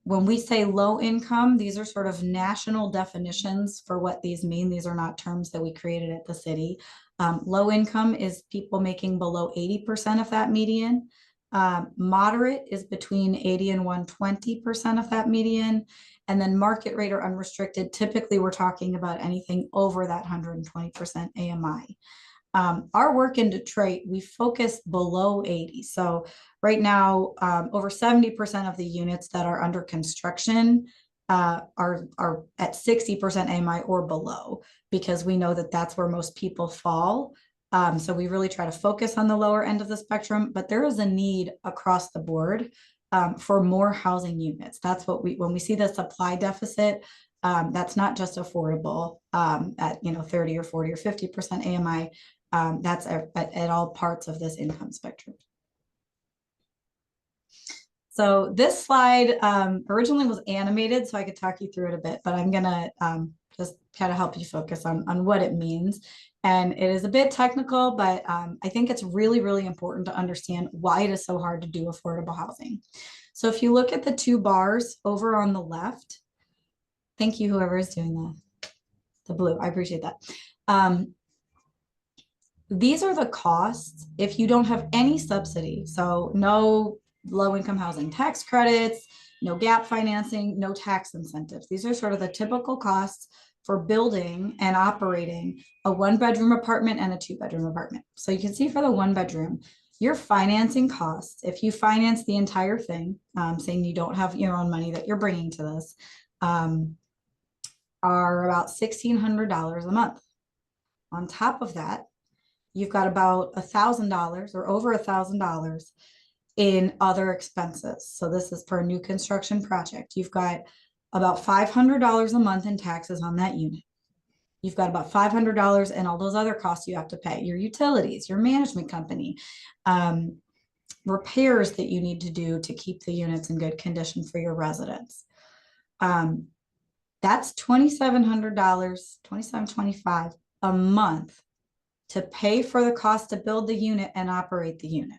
When we say low income, these are sort of national definitions for what these mean. These are not terms that we created at the city. Low income is people making below 80% of that median. Moderate is between 80 and 120% of that median. And then market rate or unrestricted, typically we're talking about anything over that 120% AMI. Our work in Detroit, we focus below 80. So right now, over 70% of the units that are under construction are at 60% AMI or below, because we know that that's where most people fall. So we really try to focus on the lower end of the spectrum, but there is a need across the board for more housing units. That's what when we see the supply deficit, that's not just affordable at 30 or 40 or 50% AMI. That's at all parts of this income spectrum. So this slide originally was animated, so I could talk you through it a bit, but I'm gonna just kind of help you focus on what it means. And it is a bit technical, but I think it's really, really important to understand why it is so hard to do affordable housing. So if you look at the two bars over on the left, thank you, whoever is doing the blue, I appreciate that. These are the costs if you don't have any subsidy. So no low-income housing tax credits, no gap financing, no tax incentives. These are sort of the typical costs for building and operating a one-bedroom apartment and a two-bedroom apartment. So you can see for the one-bedroom, your financing costs, if you finance the entire thing, saying you don't have your own money that you're bringing to this, are about $1,600 a month. On top of that, you've got about $1,000 or over $1,000 in other expenses. So this is for a new construction project. You've got about $500 a month in taxes on that unit. You've got about $500 in all those other costs you have to pay, your utilities, your management company, repairs that you need to do to keep the units in good condition for your residents. That's $2,700, $2,725 a month to pay for the cost to build the unit and operate the unit.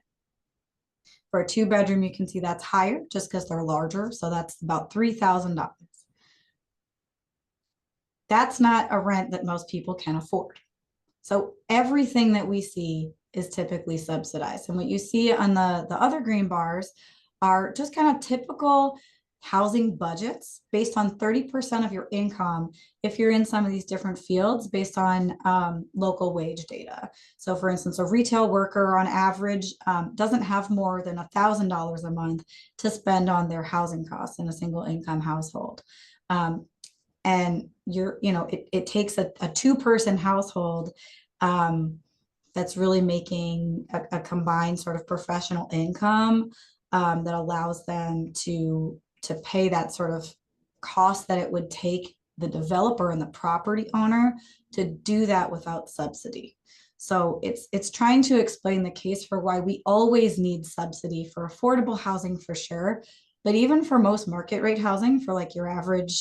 For a two-bedroom, you can see that's higher just because they're larger. So that's about $3,000. That's not a rent that most people can afford. So everything that we see is typically subsidized. And what you see on the other green bars are just kind of typical housing budgets based on 30% of your income if you're in some of these different fields based on local wage data. So for instance, a retail worker on average doesn't have more than $1,000 a month to spend on their housing costs in a single income household. And it takes a two-person household that's really making a combined sort of professional income that allows them to pay that sort of cost that it would take the developer and the property owner to do that without subsidy. So it's trying to explain the case for why we always need subsidy for affordable housing for sure, but even for most market rate housing for like your average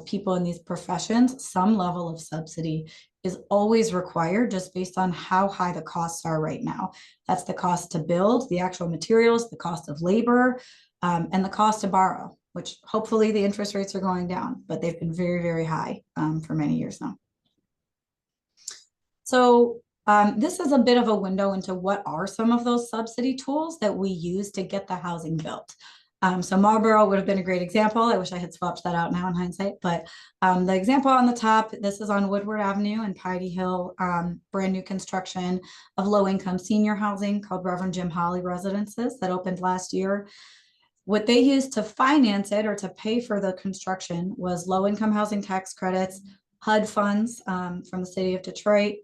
people in these professions, some level of subsidy is always required just based on how high the costs are right now. That's the cost to build, the actual materials, the cost of labor, and the cost to borrow, which hopefully the interest rates are going down, but they've been very, very high for many years now. So this is a bit of a window into what are some of those subsidy tools that we use to get the housing built. So Marlboro would have been a great example. I wish I had swapped that out now in hindsight, but the example on the top, this is on Woodward Avenue in Piety Hill, brand new construction of low-income senior housing called Reverend Jim Holly Residences that opened last year. What they used to finance it or to pay for the construction was low-income housing tax credits, HUD funds from the city of Detroit.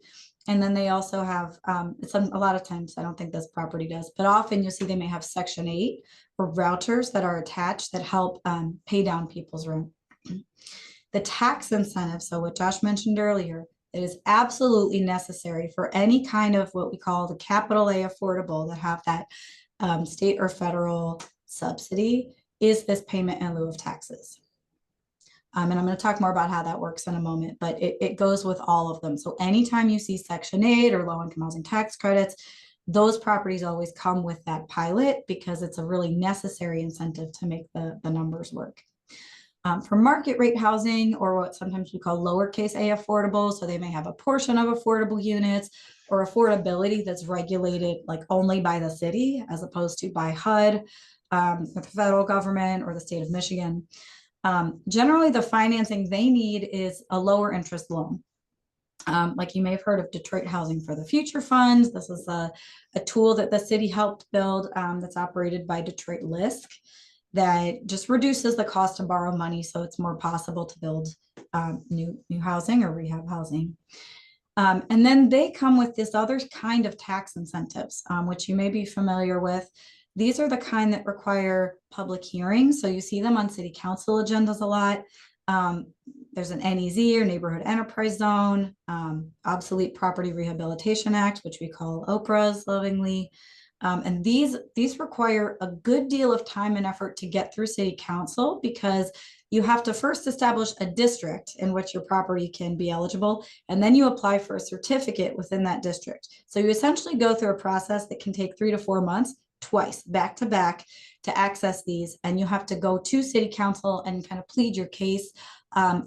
And then they also have, a lot of times, I don't think this property does, but often you'll see they may have Section 8 or routers that are attached that help pay down people's rent. The tax incentive, so what Josh mentioned earlier, it is absolutely necessary for any kind of what we call the capital A affordable that have that state or federal subsidy, is this payment in lieu of taxes. And I'm going to talk more about how that works in a moment, but it goes with all of them. So anytime you see Section 8 or low-income housing tax credits, those properties always come with that pilot because it's a really necessary incentive to make the numbers work. For market rate housing, or what sometimes we call lowercase a affordable, so they may have a portion of affordable units or affordability that's regulated like only by the city as opposed to by HUD, the federal government or the state of Michigan. Generally, the financing they need is a lower interest loan. Like you may have heard of Detroit Housing for the Future Funds. This is a tool that the city helped build that's operated by Detroit LISC that just reduces the cost to borrow money so it's more possible to build new housing or rehab housing. And then they come with this other kind of tax incentives, which you may be familiar with. These are the kind that require public hearings. So you see them on city council agendas a lot. There's an NEZ or Neighborhood Enterprise Zone, Obsolete Property Rehabilitation Act, which we call OPRAs lovingly. And these require a good deal of time and effort to get through city council because you have to first establish a district in which your property can be eligible, and then you apply for a certificate within that district. So you essentially go through a process that can take 3 to 4 months, twice, back to back, to access these. And you have to go to city council and kind of plead your case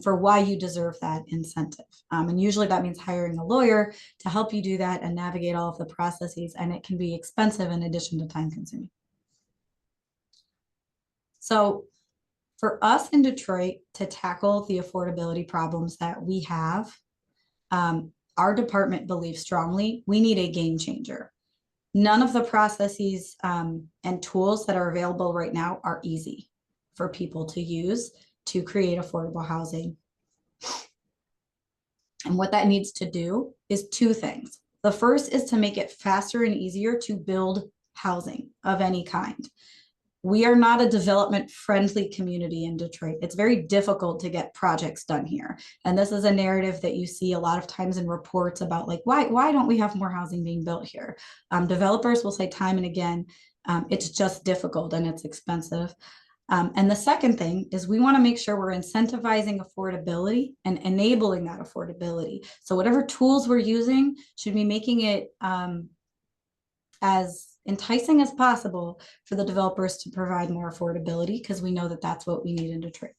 for why you deserve that incentive. And usually that means hiring a lawyer to help you do that and navigate all of the processes. And it can be expensive in addition to time consuming. So for us in Detroit to tackle the affordability problems that we have, our department believes strongly we need a game changer. None of the processes and tools that are available right now are easy for people to use to create affordable housing. And what that needs to do is 2 things. The first is to make it faster and easier to build housing of any kind. We are not a development-friendly community in Detroit. It's very difficult to get projects done here. And this is a narrative that you see a lot of times in reports about like, why don't we have more housing being built here? Developers will say time and again, it's just difficult and it's expensive. And the second thing is we want to make sure we're incentivizing affordability and enabling that affordability. So whatever tools we're using should be making it as enticing as possible for the developers to provide more affordability because we know that that's what we need in Detroit.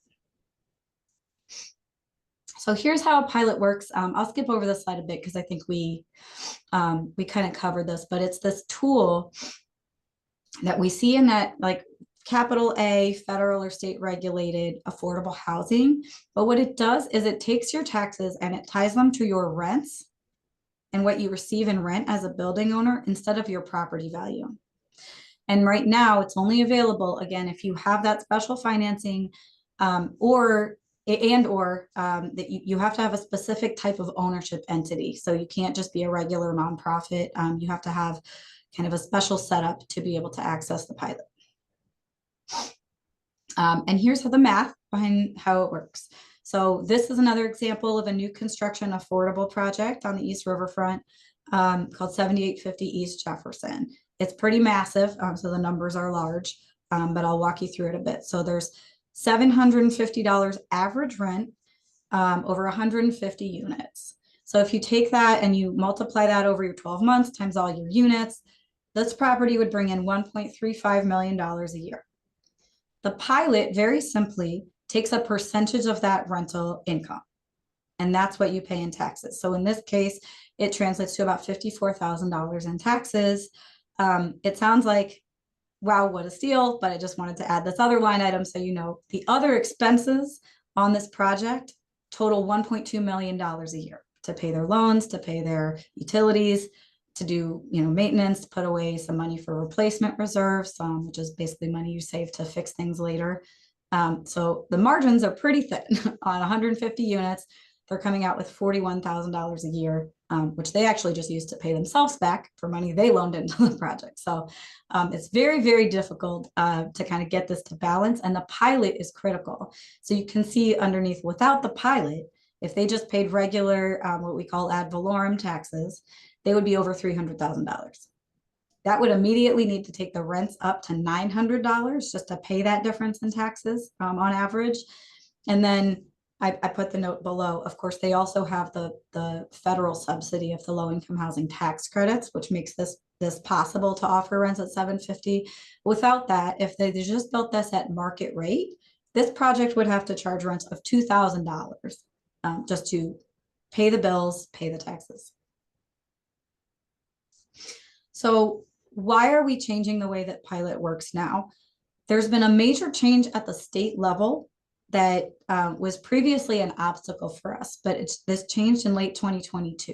So here's how a pilot works. I'll skip over this slide a bit because I think we kind of covered this, but it's this tool that we see in that like capital A, federal or state regulated affordable housing. But what it does is it takes your taxes and it ties them to your rents and what you receive in rent as a building owner instead of your property value. And right now it's only available, again, if you have that special financing or that you have to have a specific type of ownership entity. So you can't just be a regular nonprofit. You have to have kind of a special setup to be able to access the pilot. And here's how the math behind how it works. So this is another example of a new construction affordable project on the East Riverfront called 7850 East Jefferson. It's pretty massive, so the numbers are large, but I'll walk you through it a bit. So there's $750 average rent over 150 units. So if you take that and you multiply that over your 12 months times all your units, this property would bring in $1.35 million a year. The pilot, very simply, takes a percentage of that rental income, and that's what you pay in taxes. So in this case, it translates to about $54,000 in taxes. It sounds like, wow, what a steal, but I just wanted to add this other line item so you know the other expenses on this project total $1.2 million a year to pay their loans, to pay their utilities, to do maintenance, to put away some money for replacement reserves, which is basically money you save to fix things later. So the margins are pretty thin. On 150 units, they're coming out with $41,000 a year, which they actually just used to pay themselves back for money they loaned into the project. So it's very, very difficult to kind of get this to balance, and the pilot is critical. So you can see underneath, without the pilot, if they just paid regular, what we call ad valorem taxes, they would be over $300,000. That would immediately need to take the rents up to $900 just to pay that difference in taxes on average. And then I put the note below, of course, they also have the federal subsidy of the low-income housing tax credits, which makes this possible to offer rents at $750. Without that, if they just built this at market rate, this project would have to charge rents of $2,000 just to pay the bills, pay the taxes. So why are we changing the way that pilot works now? There's been a major change at the state level that was previously an obstacle for us, but this changed in late 2022.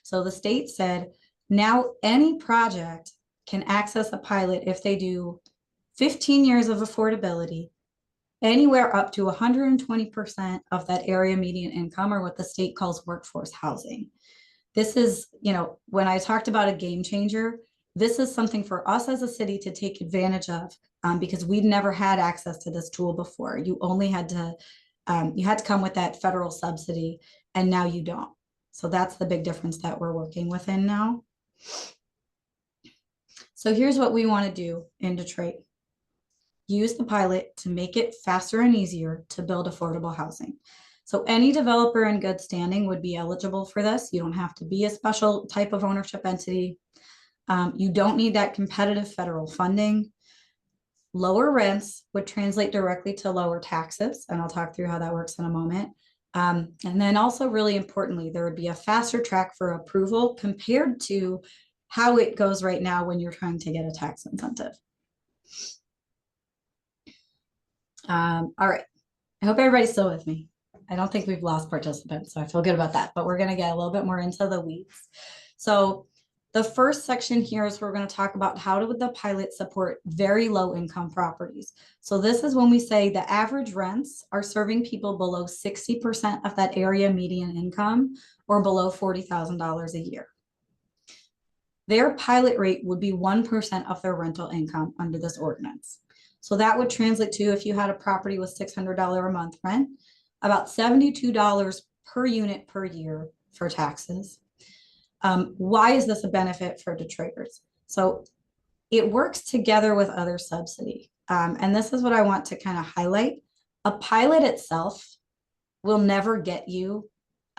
So the state said, now any project can access a pilot if they do 15 years of affordability, anywhere up to 120% of that area median income, or what the state calls workforce housing. This is, when I talked about a game changer, this is something for us as a city to take advantage of because we'd never had access to this tool before. You only had to, come with that federal subsidy, and now you don't. So that's the big difference that we're working within now. So here's what we want to do in Detroit. Use the pilot to make it faster and easier to build affordable housing. So any developer in good standing would be eligible for this. You don't have to be a special type of ownership entity. You don't need that competitive federal funding. Lower rents would translate directly to lower taxes, and I'll talk through how that works in a moment. And then also, really importantly, there would be a faster track for approval compared to how it goes right now when you're trying to get a tax incentive. All right, I hope everybody's still with me. I don't think we've lost participants, so I feel good about that, but we're going to get a little bit more into the weeds. So the first section here is we're going to talk about how would the pilot support very low income properties. So this is when we say the average rents are serving people below 60% of that area median income, or below $40,000 a year. Their pilot rate would be 1% of their rental income under this ordinance. So that would translate to, if you had a property with $600 a month rent, about $72 per unit per year for taxes. Why is this a benefit for Detroiters? So it works together with other subsidy. And this is what I want to kind of highlight. A pilot itself will never get you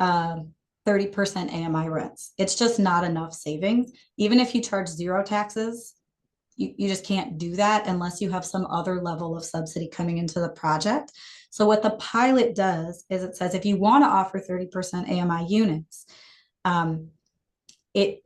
30% AMI rents. It's just not enough savings. Even if you charge zero taxes, you just can't do that unless you have some other level of subsidy coming into the project. So what the pilot does is it says, if you want to offer 30% AMI units, it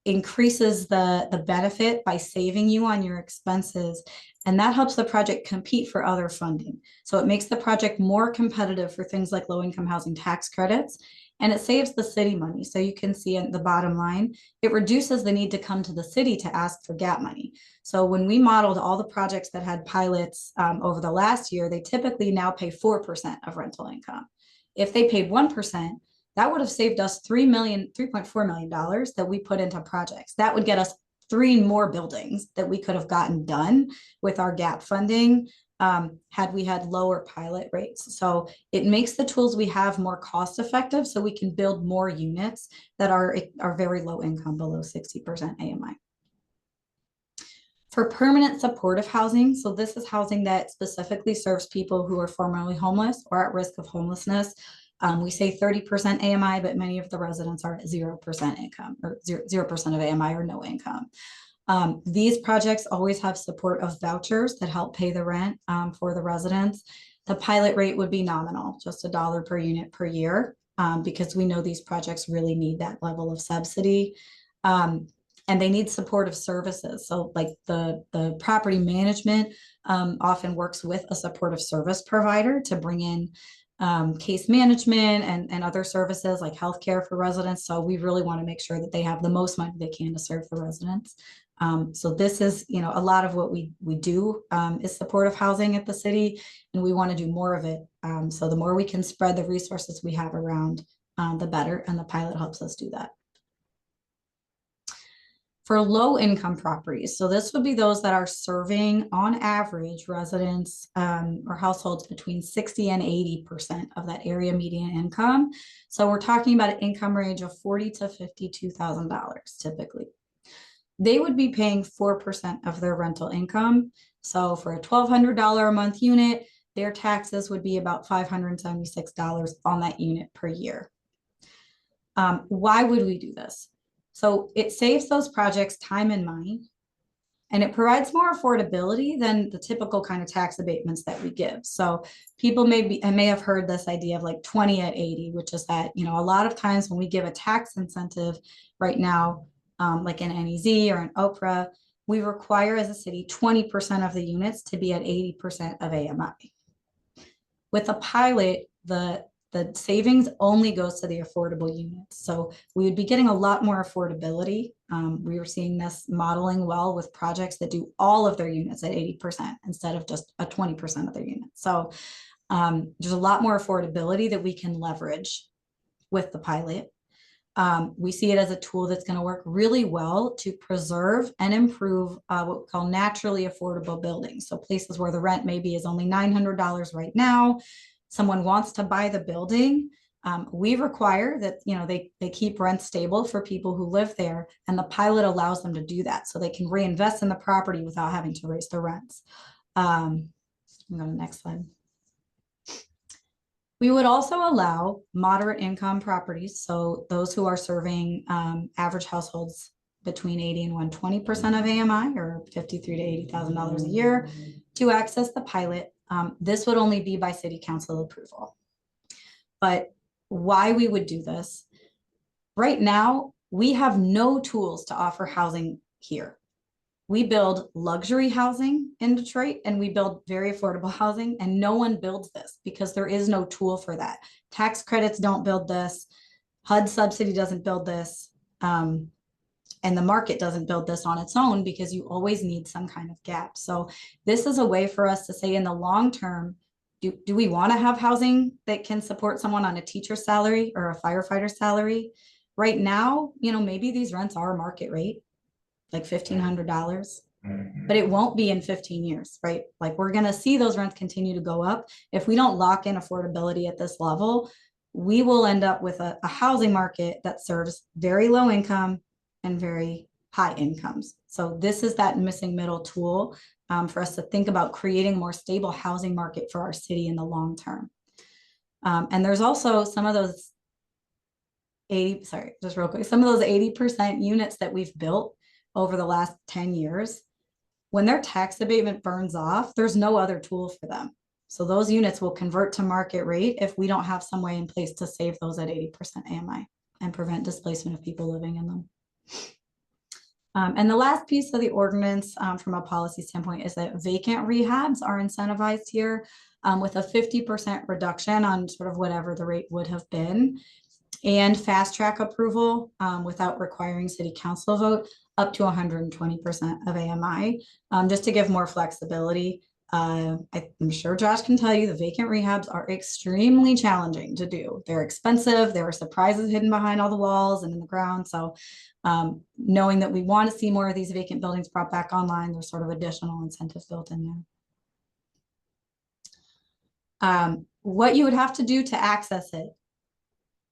increases the benefit by saving you on your expenses. And that helps the project compete for other funding. So it makes the project more competitive for things like low-income housing tax credits, and it saves the city money. So you can see at the bottom line, it reduces the need to come to the city to ask for gap money. So when we modeled all the projects that had pilots over the last year, they typically now pay 4% of rental income. If they paid 1%, that would have saved us $3.4 million that we put into projects. That would get us 3 more buildings that we could have gotten done with our gap funding had we had lower pilot rates. So it makes the tools we have more cost effective, so we can build more units that are very low income, below 60% AMI. For permanent supportive housing, so this is housing that specifically serves people who are formerly homeless or at risk of homelessness. We say 30% AMI, but many of the residents are at 0% income, or 0% of AMI or no income. These projects always have support of vouchers that help pay the rent for the residents. The pilot rate would be nominal, just $1 per unit per year, because we know these projects really need that level of subsidy. And they need supportive services. So like the property management often works with a supportive service provider to bring in case management and other services like healthcare for residents. So we really want to make sure that they have the most money they can to serve the residents. So this is, a lot of what we do is supportive housing at the city, and we want to do more of it. So the more we can spread the resources we have around, the better, and the pilot helps us do that. For low income properties, so this would be those that are serving on average residents or households between 60 and 80% of that area median income. So we're talking about an income range of $40,000 to $52,000 typically. They would be paying 4% of their rental income. So for a $1,200 a month unit, their taxes would be about $576 on that unit per year. Why would we do this? So it saves those projects time and money, and it provides more affordability than the typical kind of tax abatements that we give. So people may have heard this idea of like 20 at 80, which is that, a lot of times when we give a tax incentive right now, like an NEZ or an OPRA, we require as a city 20% of the units to be at 80% of AMI. With a pilot, the savings only goes to the affordable units. So we would be getting a lot more affordability. We were seeing this modeling well with projects that do all of their units at 80% instead of just a 20% of their units. So there's a lot more affordability that we can leverage with the pilot. We see it as a tool that's going to work really well to preserve and improve what we call naturally affordable buildings. So places where the rent maybe is only $900 right now, someone wants to buy the building, we require that they keep rent stable for people who live there, and the pilot allows them to do that so they can reinvest in the property without having to raise the rents. I'm going to the next slide. We would also allow moderate income properties, so those who are serving average households between 80 and 120% of AMI, or $53,000 to $80,000 a year, to access the pilot. This would only be by city council approval. But why we would do this? Right now, we have no tools to offer housing here. We build luxury housing in Detroit, and we build very affordable housing, and no one builds this because there is no tool for that. Tax credits don't build this. HUD subsidy doesn't build this. And the market doesn't build this on its own because you always need some kind of gap. So this is a way for us to say in the long term, do we want to have housing that can support someone on a teacher's salary or a firefighter's salary? Right now, maybe these rents are market rate, like $1,500, but it won't be in 15 years, right? Like we're going to see those rents continue to go up. If we don't lock in affordability at this level, we will end up with a housing market that serves very low income and very high incomes. So this is that missing middle tool for us to think about creating a more stable housing market for our city in the long term. And there's also some of those 80% units that we've built over the last 10 years. when their tax abatement burns off, there's no other tool for them. So those units will convert to market rate if we don't have some way in place to save those at 80% AMI and prevent displacement of people living in them. And the last piece of the ordinance from a policy standpoint is that vacant rehabs are incentivized here with a 50% reduction on sort of whatever the rate would have been, and fast track approval without requiring city council vote up to 120% of AMI, just to give more flexibility. I'm sure Josh can tell you the vacant rehabs are extremely challenging to do. They're expensive. There are surprises hidden behind all the walls and in the ground. So knowing that we want to see more of these vacant buildings brought back online, there's sort of additional incentive built in there. What you would have to do to access it: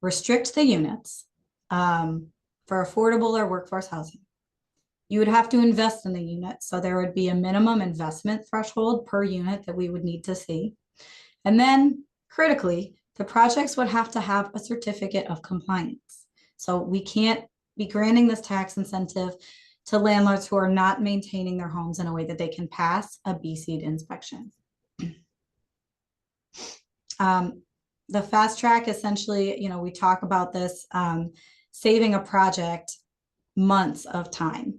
restrict the units for affordable or workforce housing. You would have to invest in the unit. So there would be a minimum investment threshold per unit that we would need to see. And then critically, the projects would have to have a certificate of compliance. So we can't be granting this tax incentive to landlords who are not maintaining their homes in a way that they can pass a BSEED inspection. The fast track, essentially, we talk about this saving a project months of time.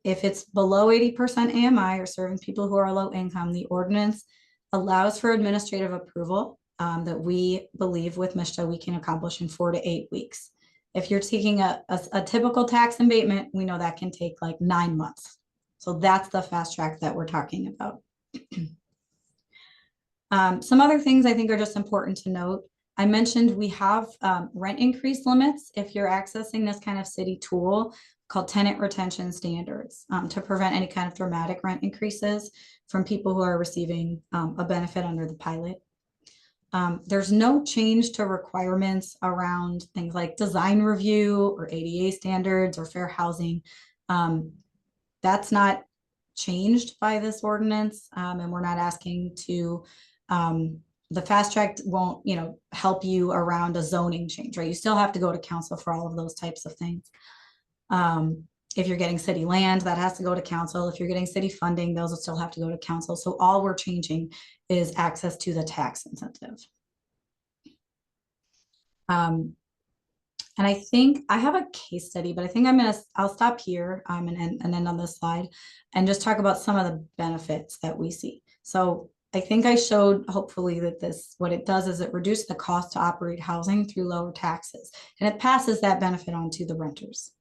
If it's below 80% AMI or serving people who are low income, the ordinance allows for administrative approval that we believe with MSHA we can accomplish in 4 to 8 weeks. If you're taking a typical tax abatement, we know that can take like 9 months. So that's the fast track that we're talking about. Some other things I think are just important to note. I mentioned we have rent increase limits if you're accessing this kind of city tool called tenant retention standards to prevent any kind of dramatic rent increases from people who are receiving a benefit under the pilot. There's no change to requirements around things like design review or ADA standards or fair housing. That's not changed by this ordinance, and we're not asking to the fast track won't, help you around a zoning change, right? You still have to go to council for all of those types of things. If you're getting city land, that has to go to council. If you're getting city funding, those will still have to go to council. So all we're changing is access to the tax incentive. And I think I have a case study, but I think I'll stop here and end on this slide and just talk about some of the benefits that we see. So I think I showed hopefully that what it does is it reduces the cost to operate housing through lower taxes, and it passes that benefit on to the renters.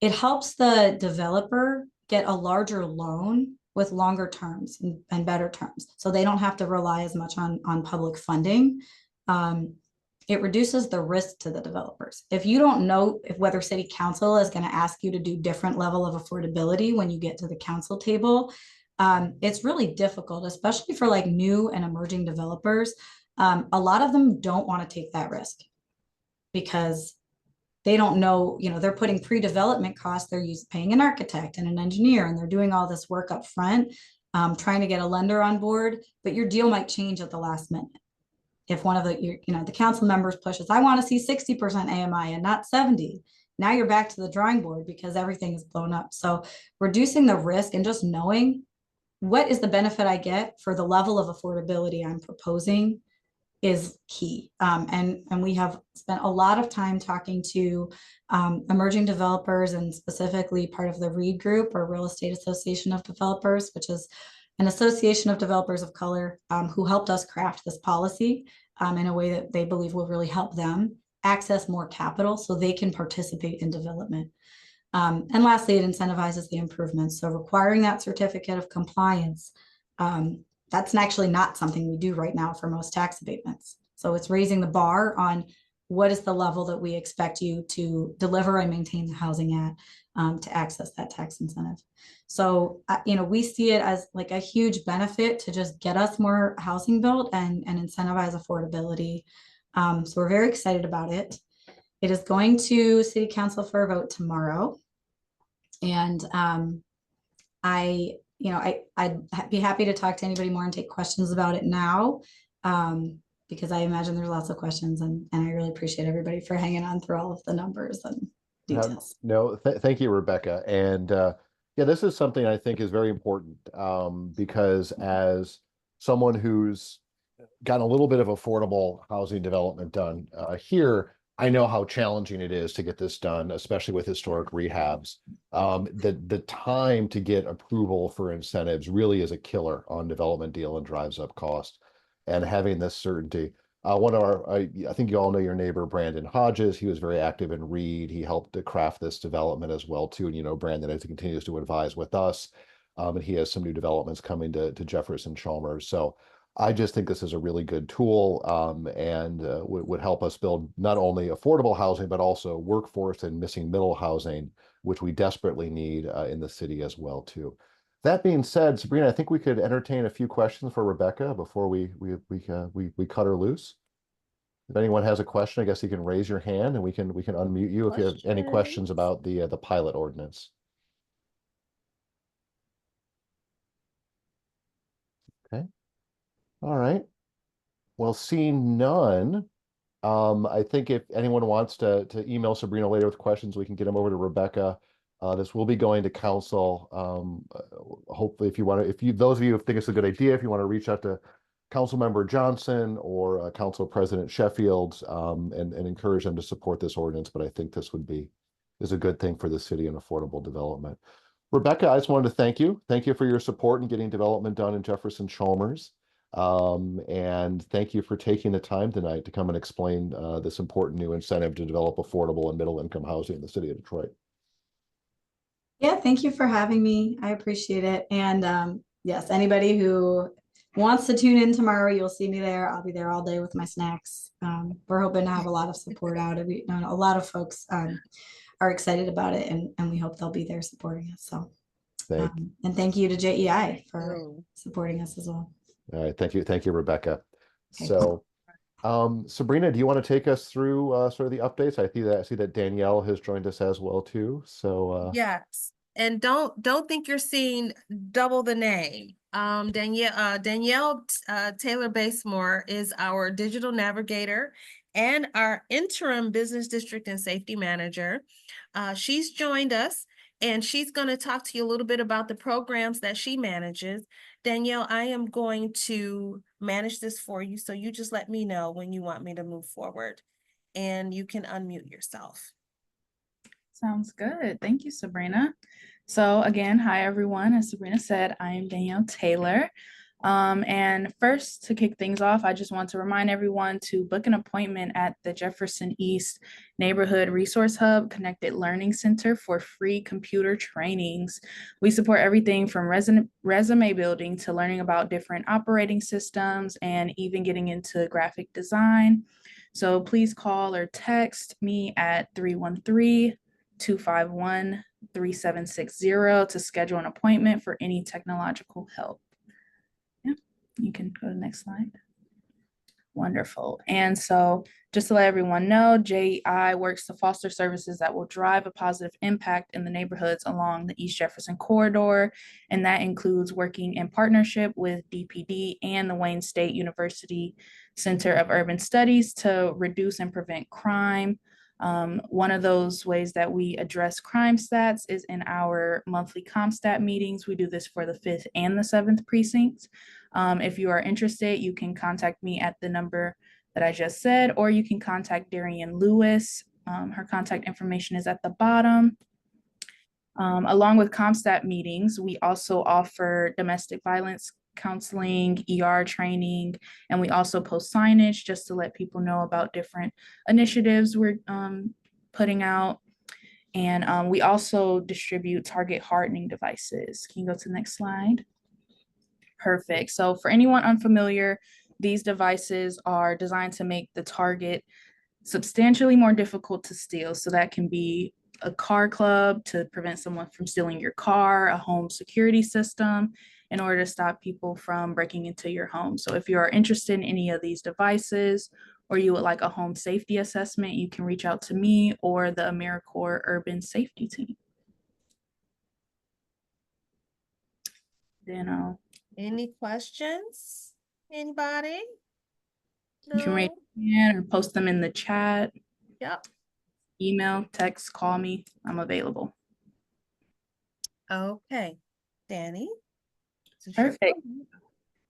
It helps the developer get a larger loan with longer terms and better terms, so they don't have to rely as much on public funding. It reduces the risk to the developers. If you don't know whether city council is going to ask you to do different level of affordability when you get to the council table, it's really difficult, especially for like new and emerging developers. A lot of them don't want to take that risk because they don't know, they're putting pre-development costs. They're paying an architect and an engineer, and they're doing all this work up front, trying to get a lender on board, but your deal might change at the last minute. If one of the council members pushes, I want to see 60% AMI and not 70. Now you're back to the drawing board because everything is blown up. So reducing the risk and just knowing what is the benefit I get for the level of affordability I'm proposing is key. And we have spent a lot of time talking to emerging developers, and specifically part of the READ group, or Real Estate Association of Developers, which is an association of developers of color who helped us craft this policy in a way that they believe will really help them access more capital so they can participate in development. And lastly, it incentivizes the improvements. So requiring that certificate of compliance, that's actually not something we do right now for most tax abatements. So it's raising the bar on what is the level that we expect you to deliver and maintain the housing at to access that tax incentive. So, we see it as like a huge benefit to just get us more housing built and incentivize affordability. So we're very excited about it. It is going to City Council for a vote tomorrow. And I'd be happy to talk to anybody more and take questions about it now, because I imagine there's lots of questions, and I really appreciate everybody for hanging on through all of the numbers and details. Thank you, Rebecca. And Yeah, this is something I think is very important because as someone who's gotten a little bit of affordable housing development done here, I know how challenging it is to get this done, especially with historic rehabs. The time to get approval for incentives really is a killer on development deal and drives up cost. And having this certainty, one of our, I think you all know your neighbor Brandon Hodges. He was very active in Reed. He helped to craft this development as well too. And you know, Brandon as he continues to advise with us, and he has some new developments coming to Jefferson-Chalmers. So I just think this is a really good tool and would help us build not only affordable housing, but also workforce and missing middle housing, which we desperately need in the city as well too. That being said, Sabrina, I think we could entertain a few questions for Rebecca before we cut her loose. If anyone has a question, I guess you can raise your hand and we can unmute you if you have any questions about the pilot ordinance. Okay. All right. Well, seeing none, I think if anyone wants to email Sabrina later with questions, we can get them over to Rebecca. This will be going to council. Hopefully, if you want to, those of you who think it's a good idea, if you want to reach out to Council Member Johnson or Council President Sheffield and encourage them to support this ordinance. But I think this is a good thing for the city and affordable development. Rebecca, I just wanted to thank you. Thank you for your support in getting development done in Jefferson-Chalmers. And thank you for taking the time tonight to come and explain this important new incentive to develop affordable and middle income housing in the city of Detroit. Yeah, thank you for having me. I appreciate it. And yes, anybody who wants to tune in tomorrow, you'll see me there. I'll be there all day with my snacks. We're hoping to have a lot of support out of you. A lot of folks are excited about it, and we hope they'll be there supporting us. So, and thank you to JEI for supporting us as well. All right, thank you, Rebecca. Okay. So, Sabrina, do you want to take us through sort of the updates? I see that Danielle has joined us as well too. So, yes, and don't think you're seeing double the name. Danielle Taylor Basemore is our digital navigator and our interim business district and safety manager. She's joined us and she's going to talk to you a little bit about the programs that she manages. Danielle, I am going to manage this for you. So you just let me know when you want me to move forward and you can unmute yourself. Sounds good. Thank you, Sabrina. So again, hi everyone. As Sabrina said, I am Danielle Taylor. And first, to kick things off, I just want to remind everyone to book an appointment at the Jefferson East Neighborhood Resource Hub Connected Learning Center for free computer trainings. We support everything from resume building to learning about different operating systems and even getting into graphic design. So please call or text me at 313-251-3760 to schedule an appointment for any technological help. Yeah, you can go to the next slide. Wonderful. And so just to let everyone know, JEI works to foster services that will drive a positive impact in the neighborhoods along the East Jefferson corridor. And that includes working in partnership with DPD and the Wayne State University Center of Urban Studies to reduce and prevent crime. One of those ways that we address crime stats is in our monthly CompStat meetings. We do this for the 5th and the 7th precincts. If you are interested, you can contact me at the number that I just said, or you can contact Darian Lewis. Her contact information is at the bottom. Along with CompStat meetings, we also offer domestic violence counseling, ER training, and we also post signage just to let people know about different initiatives we're putting out. And we also distribute target hardening devices. Can you go to the next slide? Perfect. So for anyone unfamiliar, these devices are designed to make the target substantially more difficult to steal. So that can be a car club to prevent someone from stealing your car, a home security system, in order to stop people from breaking into your home. So if you are interested in any of these devices, or you would like a home safety assessment, you can reach out to me or the AmeriCorps Urban Safety Team. Then any questions? Anybody? No? You can raise your hand or post them in the chat. Yep. Email, text, call me. I'm available. Okay, Danny. since you're Perfect. on.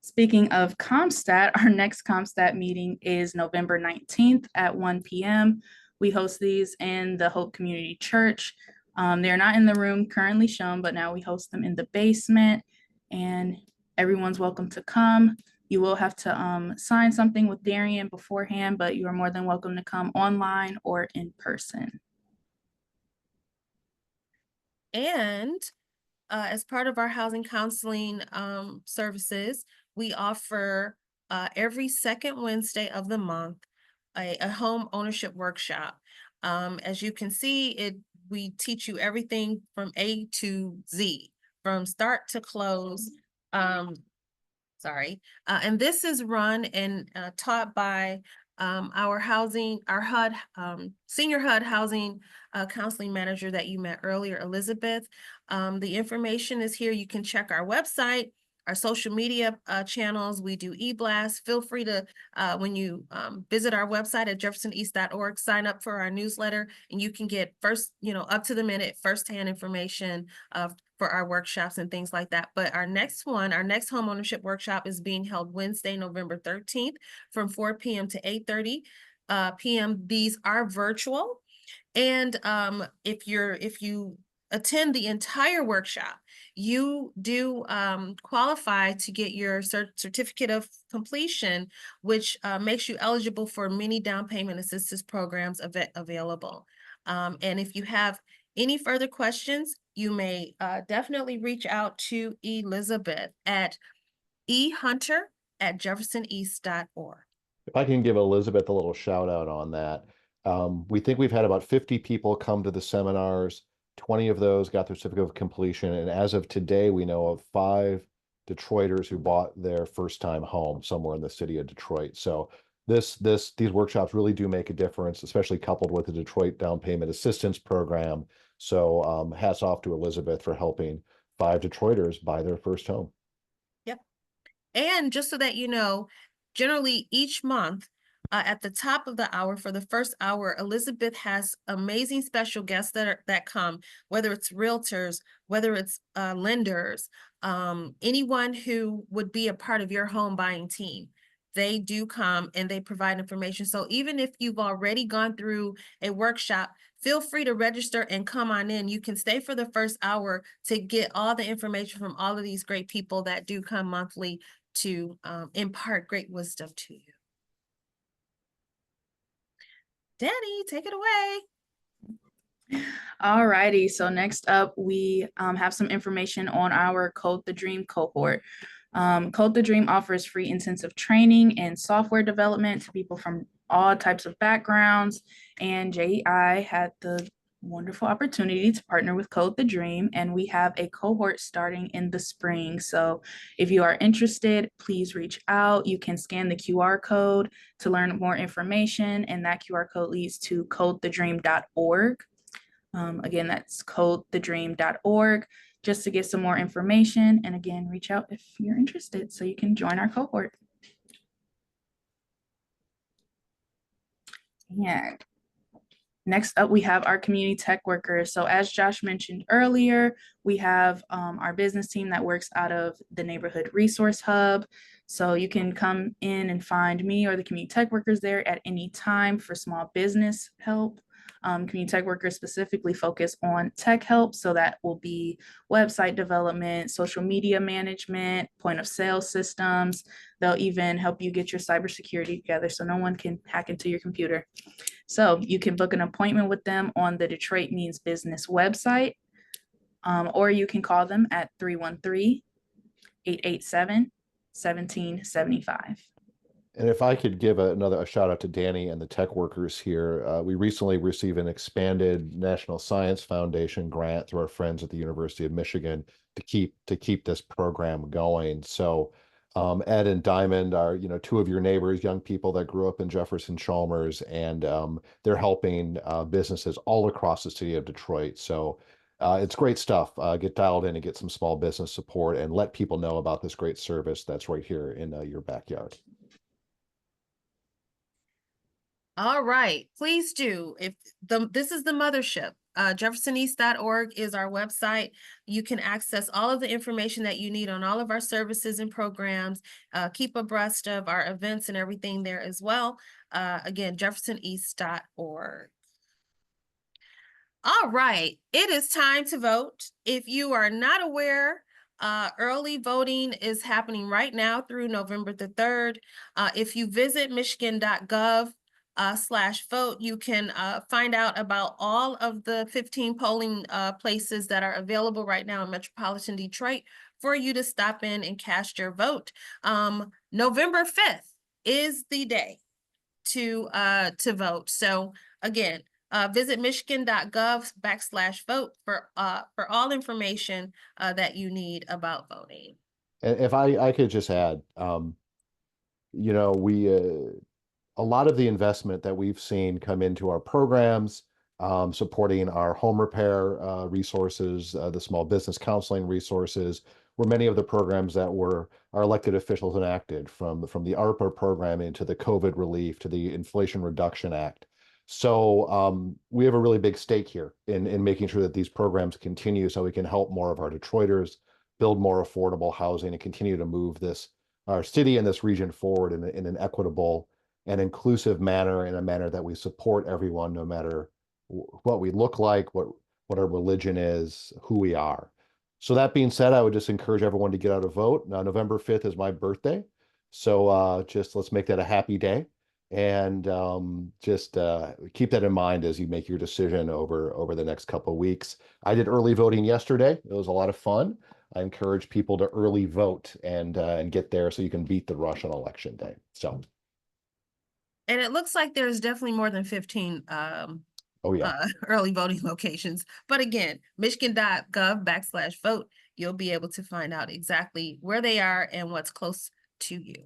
Speaking of ComStat, our next ComStat meeting is November 19th at 1 p.m. We host these in the Hope Community Church. They're not in the room currently shown, but now we host them in the basement, and everyone's welcome to come. You will have to sign something with Darian beforehand, but you are more than welcome to come online or in person. And as part of our housing counseling services, we offer every second Wednesday of the month a home ownership workshop. As you can see, we teach you everything from A to Z, from start to close. And this is run and taught by our HUD, senior HUD housing counseling manager that you met earlier, Elizabeth. The information is here. You can check our website, our social media channels. We do e-blasts. Feel free to, when you visit our website at jeffersoneast.org, sign up for our newsletter, and you can get up to the minute, firsthand information for our workshops and things like that. But our next homeownership workshop is being held Wednesday, November 13th from 4 p.m. to 8:30 p.m. These are virtual. And if you attend the entire workshop, you do qualify to get your certificate of completion, which makes you eligible for many down payment assistance programs available. And if you have any further questions, you may definitely reach out to Elizabeth at ehunter@jeffersoneast.org. If I can give Elizabeth a little shout out on that. We think we've had about 50 people come to the seminars. 20 of those got their certificate of completion. And as of today, we know of 5 Detroiters who bought their first time home somewhere in the city of Detroit. So these workshops really do make a difference, especially coupled with the Detroit Down Payment Assistance Program. So hats off to Elizabeth for helping 5 Detroiters buy their first home. Yep. And just so that you know, generally each month, at the top of the hour for the first hour, Elizabeth has amazing special guests that come, whether it's realtors, whether it's lenders, anyone who would be a part of your home buying team. They do come and they provide information. So even if you've already gone through a workshop, feel free to register and come on in. You can stay for the first hour to get all the information from all of these great people that do come monthly to impart great wisdom to you. Danny, take it away. All righty, so next up, we have some information on our Code the Dream cohort. Code the Dream offers free intensive training and software development to people from all types of backgrounds, and JEI had the wonderful opportunity to partner with Code the Dream, and we have a cohort starting in the spring. So if you are interested, please reach out. You can scan the QR code to learn more information, and that QR code leads to codethedream.org. Again, that's codethedream.org just to get some more information. And again, reach out if you're interested so you can join our cohort. And next up, we have our community tech workers. So as Josh mentioned earlier, we have our business team that works out of the Neighborhood Resource Hub. So you can come in and find me or the community tech workers there at any time for small business help. Community tech workers specifically focus on tech help. So that will be website development, social media management, point of sale systems. They'll even help you get your cybersecurity together so no one can hack into your computer. So you can book an appointment with them on the Detroit Means Business website, or you can call them at 313-887-1775. And if I could give a shout out to Danny and the tech workers here, we recently received an expanded National Science Foundation grant through our friends at the University of Michigan to keep this program going. So Ed and Diamond are 2 of your neighbors, young people that grew up in Jefferson-Chalmers, and they're helping businesses all across the city of Detroit. So it's great stuff. Get dialed in and get some small business support and let people know about this great service that's right here in your backyard. All right, please do. This is the mothership. jeffersoneast.org is our website. You can access all of the information that you need on all of our services and programs, keep abreast of our events and everything there as well. Again, jeffersoneast.org. All right, it is time to vote. If you are not aware, early voting is happening right now through November the 3rd. If you visit michigan.gov/vote, you can find out about all of the 15 polling places that are available right now in metropolitan Detroit for you to stop in and cast your vote. November 5th is the day to vote. So again, visit michigan.gov/vote for all information that you need about voting. And if I could just add, we a lot of the investment that we've seen come into our programs, supporting our home repair resources, the small business counseling resources, were many of the programs that our elected officials enacted, from the ARPA programming to the COVID relief to the Inflation Reduction Act. So we have a really big stake here in making sure that these programs continue so we can help more of our Detroiters build more affordable housing and continue to move our city and this region forward in an equitable and inclusive manner, in a manner that we support everyone, no matter what we look like, what our religion is, who we are. So that being said, I would just encourage everyone to get out a vote. Now, November 5th is my birthday. So just let's make that a happy day. And just keep that in mind as you make your decision over the next couple of weeks. I did early voting yesterday. It was a lot of fun. I encourage people to early vote and get there so you can beat the rush on election day. So. And it looks like there's definitely more than 15 early voting locations. But again, michigan.gov/vote, you'll be able to find out exactly where they are and what's close to you.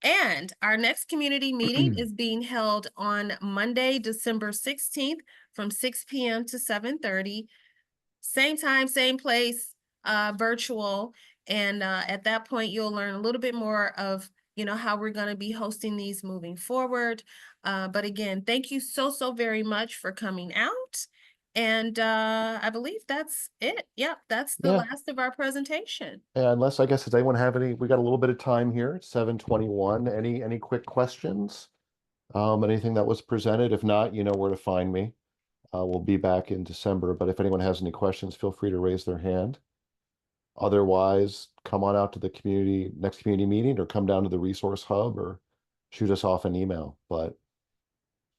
And our next community meeting is being held on Monday, December 16th from 6 p.m. to 7:30. Same time, same place, virtual. And at that point, you'll learn a little bit more of how we're going to be hosting these moving forward. But again, thank you so very much for coming out. And I believe that's it. Yep, that's the last of our presentation. Unless, I guess, does anyone have any? We got a little bit of time here. It's 7:21. Any quick questions? Anything that was presented? If not, you know where to find me. We'll be back in December, but if anyone has any questions, feel free to raise their hand. Otherwise, come on out to the next community meeting, or come down to the resource hub, or shoot us off an email. But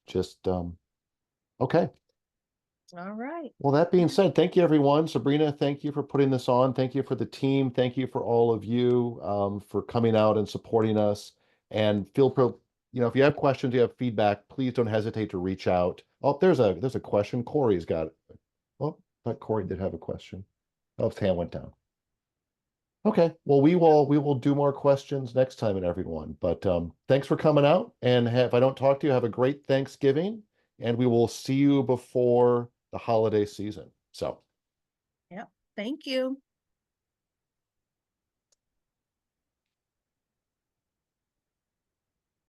just okay. All right. Well, that being said, thank you, everyone. Sabrina, thank you for putting this on. Thank you for the team. Thank you for all of you for coming out and supporting us. And if you have questions, you have feedback, please don't hesitate to reach out. Oh, there's a question. Corey's got it. Oh, I thought Corey did have a question. Oh, his hand went down. Okay, well, we will do more questions next time, and everyone. But thanks for coming out. And if I don't talk to you, have a great Thanksgiving, and we will see you before the holiday season. So. Yep. Thank you.